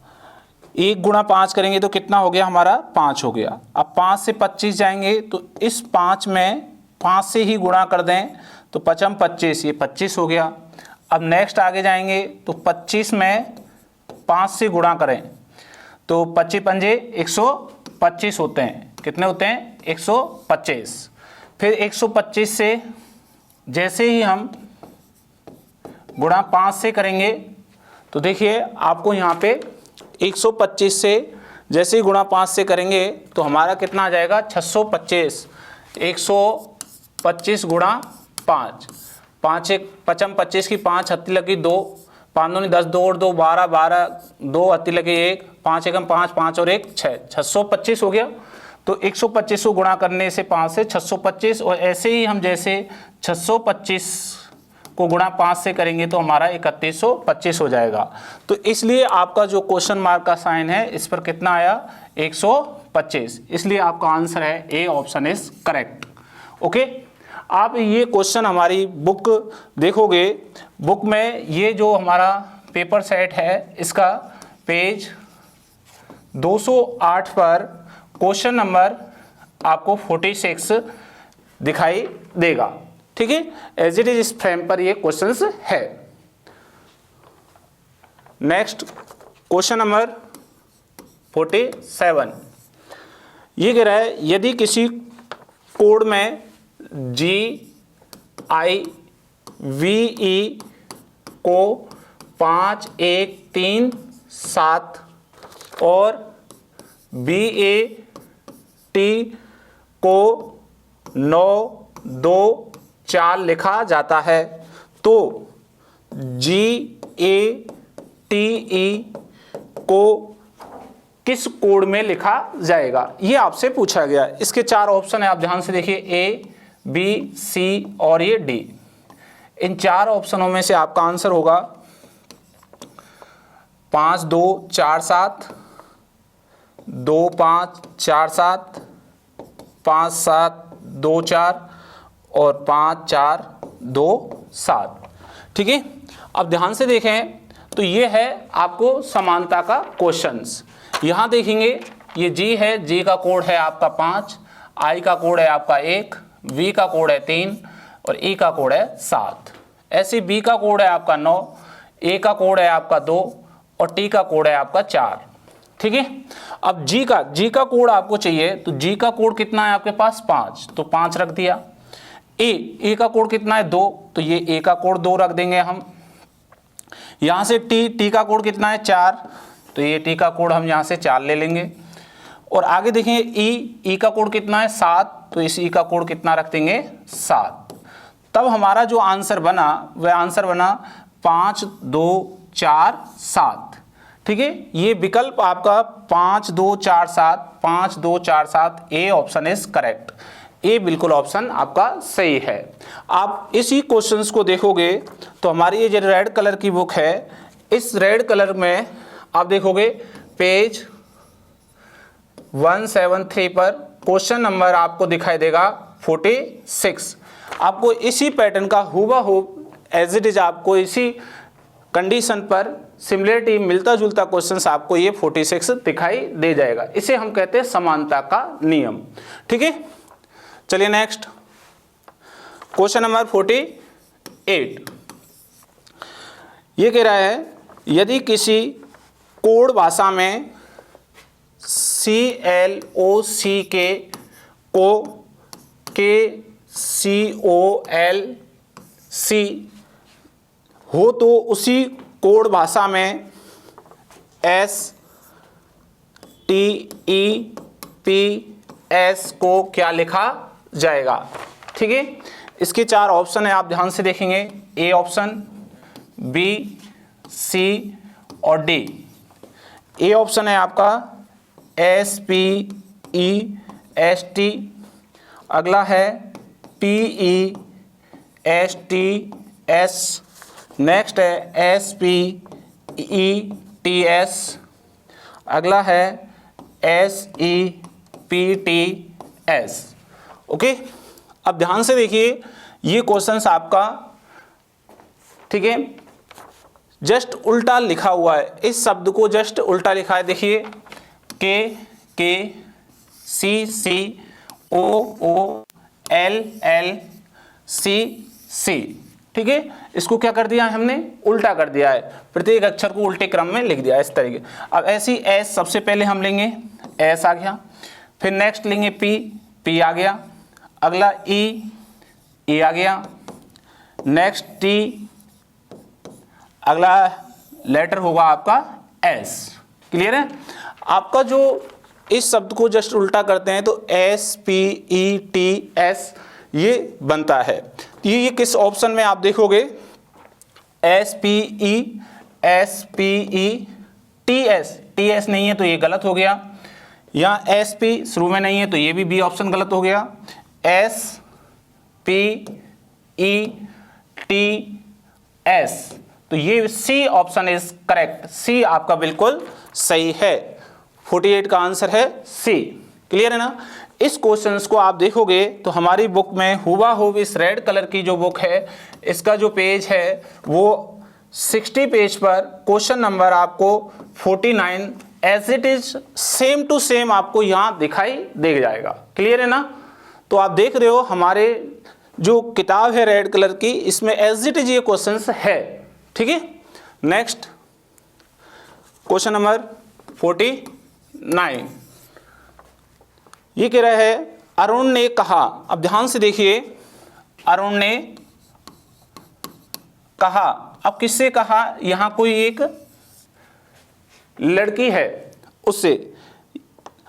1 गुणा 5 करेंगे तो कितना हो गया हमारा? 5 हो गया। अब 5 से 25 जाएंगे तो इस 5 में 5 से ही गुणा कर दें तो 5 25, ये 25 हो गया। अब नेक्स्ट आगे जाएंगे तो 25 में 5 से गुणा करें तो 25 पंजे 125 होते हैं। कितने होते हैं? 125। फिर 125 से जैसे ही हम गुणा 5 से करेंगे तो देखिए आपको यहाँ पे 125 से जैसे ही गुणा 5 से करेंगे तो हमारा कितना आ जाएगा? 625। 125 गुणा 5, 5 1 5 25 की 5 हत्ती लगी 2, 5 दूनी 10, 2 और 2 12, 12 2 हत्ती लगी 1, 5 एकम 5, 5 और 1 6, 625 हो गया। तो 125 को गुणा करने से 5 से 625, और ऐसे ही हम जैसे 625 को गुणा 5 से करेंगे तो हमारा 3125 हो जाएगा। तो इसलिए आपका जो क्वेश्चन मार्क का साइन है इस पर कितना आया? 125। इसलिए आपका आंसर है A option is correct. Okay, आप ये क्वेश्चन हमारी बुक देखोगे, बुक में ये जो हमारा पेपर सेट है इसका पेज 208 पर क्वेश्चन नंबर आपको 46 दिखाई देगा। ठीक है, एज इट इज इस फ्रेम पर ये क्वेश्चंस है। नेक्स्ट क्वेश्चन नंबर 47, ये कह रहा है यदि किसी कोड में GIVE को 5 1 3 7 और BAT को 9, 2, 4 लिखा जाता है, तो GATE को किस कोड में लिखा जाएगा, ये आपसे पूछा गया। इसके 4 ऑप्शन है, आप ध्यान से देखिए, A, B, C और ये D। इन 4 ऑप्शनों में से आपका आंसर होगा 5, 2, 4, 7, 2, 5, 4, 7, 5, 7, 2, 4 और 5, 4, 2, 7। ठीक है, अब ध्यान से देखें तो ये है आपको समानता का क्वेश्चंस। यहाँ देखेंगे ये G है, G का कोड है आपका 5, I का कोड है आपका 1, V का कोड है 3 और E का कोड है 7। ऐसे B का कोड है आपका 9, A का कोड है आपका 2 और T का कोड है आपका 4। ठीक है, अब G का कोड आपको चाहिए, तो G का कोड कितना है आपके पास 5, तो 5 रख दिया। A का कोड कितना है 2, तो ये A का कोड 2 रख देंगे हम। यहाँ से T का कोड कितना है 4, तो ये T का कोड हम यहाँ से 4 ले लेंगे। और आगे देखेंगे E का कोड कितना है 7, तो इस E का कोड कितना रख देंगे 7। तब हमारा जो आंसर बना वह आंसर बना 5, 2, 4, 7। ठीक है, ये विकल्प आपका 5, 2, 4, 7, 5, 2, 4, 7, ए ऑप्शन इज करेक्ट। ए बिल्कुल ऑप्शन आपका सही है। आप इसी क्वेश्चंस को देखोगे तो हमारी ये जो रेड कलर की बुक है, इस रेड कलर में आप देखोगे पेज 173 पर क्वेश्चन नंबर आपको दिखाई देगा 46। आपको इसी पैटर्न का हूबहू एज इट इज आपको इसी कंडीशन पर सिमिलरिटी मिलता जुलता क्वेश्चंस आपको ये 46 दिखाई दे जाएगा। इसे हम कहते हैं समानता का नियम। ठीक है, चलिए नेक्स्ट क्वेश्चन नंबर 48। ये कह रहा है यदि किसी कोड भाषा में CLOC को KCOLC हो तो उसी कोड भाषा में STEPS को क्या लिखा जाएगा। ठीक है, इसके 4 ऑप्शन है, आप ध्यान से देखेंगे, A ऑप्शन, B, C और D। A ऑप्शन है आपका SPEST, अगला है PESTS, नेक्स्ट है SPETS, अगला है SEPTS। ओके, अब ध्यान से देखिए ये क्वेश्चंस आपका, ठीक है, जस्ट उल्टा लिखा हुआ है। इस शब्द को जस्ट उल्टा लिखा है, देखिए K C O L C। ठीक है, इसको क्या कर दिया है हमने, उल्टा कर दिया है, प्रत्येक अक्षर को उल्टे क्रम में लिख दिया है इस तरीके। अब ऐसी एस सबसे पहले हम लेंगे, एस आ गया, फिर नेक्स्ट लेंगे पी आ गया, अगला ई आ गया, नेक्स्ट टी, अगला लेटर होगा आपका एस। क्लियर है, आपका जो इस शब्द को जस्ट उल्टा करते हैं तो SPETS ये बनता है। ये किस ऑप्शन में आप देखोगे, SPETS नहीं है तो ये गलत हो गया, यहाँ SP शुरू में नहीं है तो ये भी बी ऑप्शन गलत हो गया, SPETS तो ये सी ऑप्शन इज करेक्ट। सी आपका बिल्कुल सही है, 48 का आंसर है सी। क्लियर है ना। इस क्वेश्चंस को आप देखोगे तो हमारी बुक में हुबहू इस रेड कलर की जो बुक है, इसका जो पेज है वो 60 पेज पर क्वेश्चन नंबर आपको 49 as it is same to same आपको यहाँ दिखाई दे जाएगा। क्लियर है ना। तो आप देख रहे हो हमारे जो किताब है रेड कलर की, इसमें एज इट इज ये क्वेश्चंस है। ठीक है, नेक्स्ट क्वेश्चन नंबर 49 ये कह रहा है अरुण ने कहा, अब ध्यान से देखिए, अरुण ने कहा, अब किससे कहा, यहां कोई एक लड़की है उससे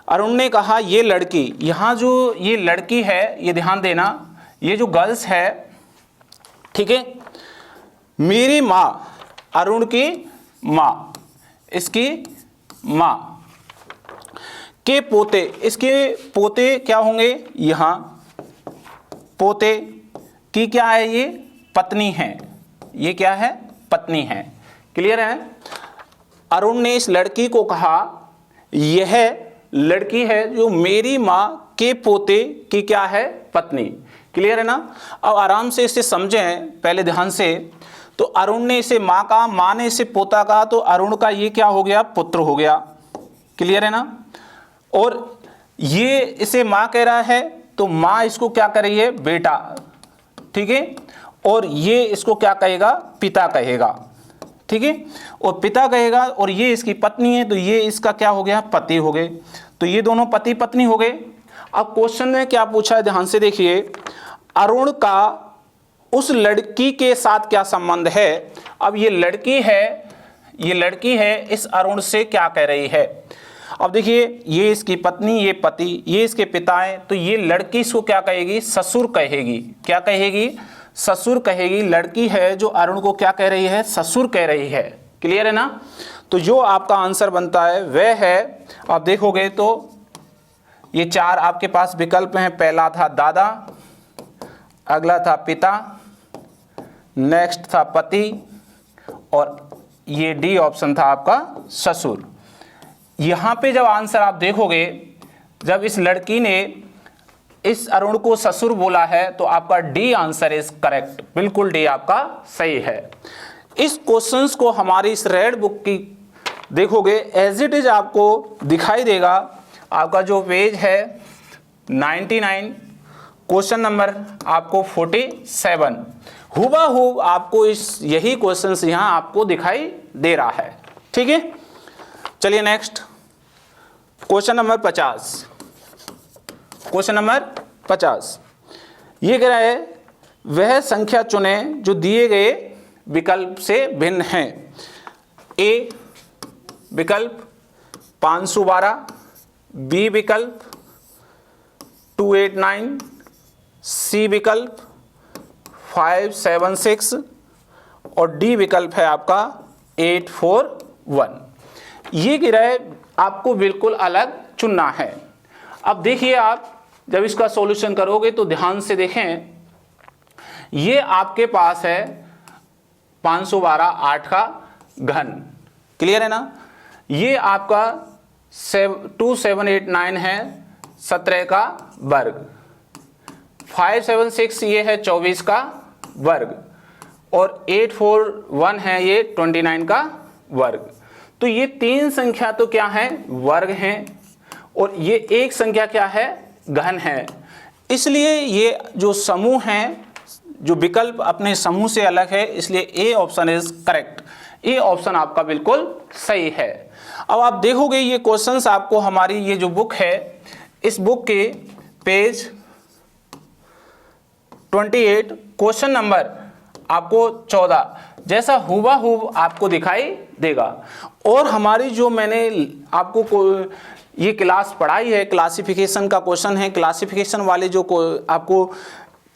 अरुण ने कहा ये लड़की, यहाँ जो ये लड़की है ये ध्यान देना, ये जो गर्ल्स है, ठीक है, मेरी माँ, अरुण की माँ, इसकी माँ के पोते, इसके पोते क्या होंगे, यहाँ पोते की क्या है, ये पत्नी है, ये क्या है, पत्नी है। क्लियर है। अरुण ने इस लड़की को कहा यह लड़की है जो मेरी माँ के पोते की क्या है, पत्नी। क्लियर है ना। अब आराम से इसे समझें पहले ध्यान से। तो अरुण ने इसे माँ कहा, माँ ने इसे पोता कहा, तो अरुण का ये क्या हो गया, पुत्र हो गया। क्लियर है ना। और ये इसे माँ कह रहा है तो माँ इसको क्या कर रही है, बेटा, ठीक है। और ये इसको क्या कहेगा, पिता कहेगा, ठीक है। और पिता कहेगा, और ये इसकी पत्नी है तो ये इसका क्या हो गया, पति हो गए। तो ये दोनों पति पत्नी हो गए। अब क्वेश्चन में क्या पूछा है, ध्यान से देखिए, अरुण का उस लड़की के साथ क्या संबंध है। अब ये लड़की है इस अरुण से क्या कह रही है। अब देखिए, ये इसकी पत्नी, ये पति, ये इसके पिता है, तो ये लड़की इसको क्या कहेगी, ससुर कहेगी। क्या कहेगी, ससुर कहेगी। लड़की है जो अरुण को क्या कह रही है, ससुर कह रही है। क्लियर है ना। तो जो आपका आंसर बनता है वह है, आप देखोगे तो ये 4 आपके पास विकल्प हैं। पहला था दादा, अगला था पिता, नेक्स्ट था पति, और ये डी ऑप्शन था आपका ससुर। यहाँ पे जब आंसर आप देखोगे, जब इस लड़की ने इस अरुण को ससुर बोला है तो आपका डी आंसर इज करेक्ट, बिल्कुल डी आपका सही है। इस क्वेश्चंस को हमारी इस रेड बुक की देखोगे एज इट इज आपको दिखाई देगा। आपका जो पेज है 99, क्वेश्चन नंबर आपको 47, हुबहू आपको यही क्वेश्चंस यहाँ आपको दिखाई दे रहा है। ठीक है, चलिए next question number 50। Question number 50 ये कह रहा है, वह संख्या चुने जो दिए गए विकल्प से भिन्न है। ए विकल्प 512, बी विकल्प 289, सी विकल्प 576 और डी विकल्प है आपका 841। ये गिरा है, आपको बिल्कुल अलग चुनना है। अब देखिए, आप जब इसका सॉल्यूशन करोगे तो ध्यान से देखें, ये आपके पास है 512 8 का घन। क्लियर है ना। ये आपका 2789 है 17 का वर्ग, 576 ये है 24 का वर्ग, और 841 है ये 29 का वर्ग। तो ये 3 संख्या तो क्या है, वर्ग हैं, और ये एक संख्या क्या है, घन है। इसलिए ये जो समूह हैं, जो विकल्प अपने समूह से अलग है, इसलिए A option is correct. A option आपका बिल्कुल सही है। अब आप देखोगे ये क्वेश्चंस आपको हमारी ये जो बुक है, इस बुक के पेज 28 क्वेश्चन नंबर आपको 14 जैसा हुबहू आपको दिखाई देगा। और हमारी जो मैंने आपको ये क्लास पढ़ाई है, क्लासिफिकेशन का क्वेश्चन है, क्लासिफिकेशन वाले जो आपको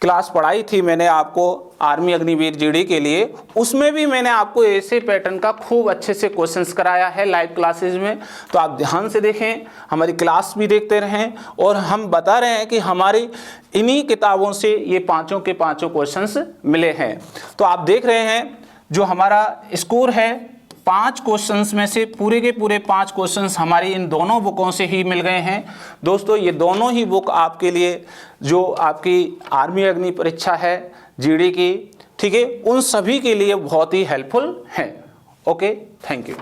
क्लास पढ़ाई थी मैंने आपको आर्मी अग्निवीर जीडी के लिए, उसमें भी मैंने आपको ऐसे पैटर्न का खूब अच्छे से क्वेश्चंस कराया है लाइव क्लासेस में। तो आप ध्यान से देखें, हमारी क्लास भी देखते रहें, और हम बता रहे हैं कि हमारी इन्हीं किताबों से ये पांचों के पांचों क्वेश्चंस मिले हैं। तो आप देख रहे हैं जो हमारा स्कोर है, 5 क्वेश्चंस में से पूरे के पूरे 5 क्वेश्चंस हमारी इन दोनों बुकों से ही मिल गए हैं। दोस्तों, ये दोनों ही बुक आपके लिए जो आपकी आर्मी अग्नि परीक्षा है जीडी की, ठीक है, उन सभी के लिए बहुत ही हेल्पफुल हैं। Okay, thank you.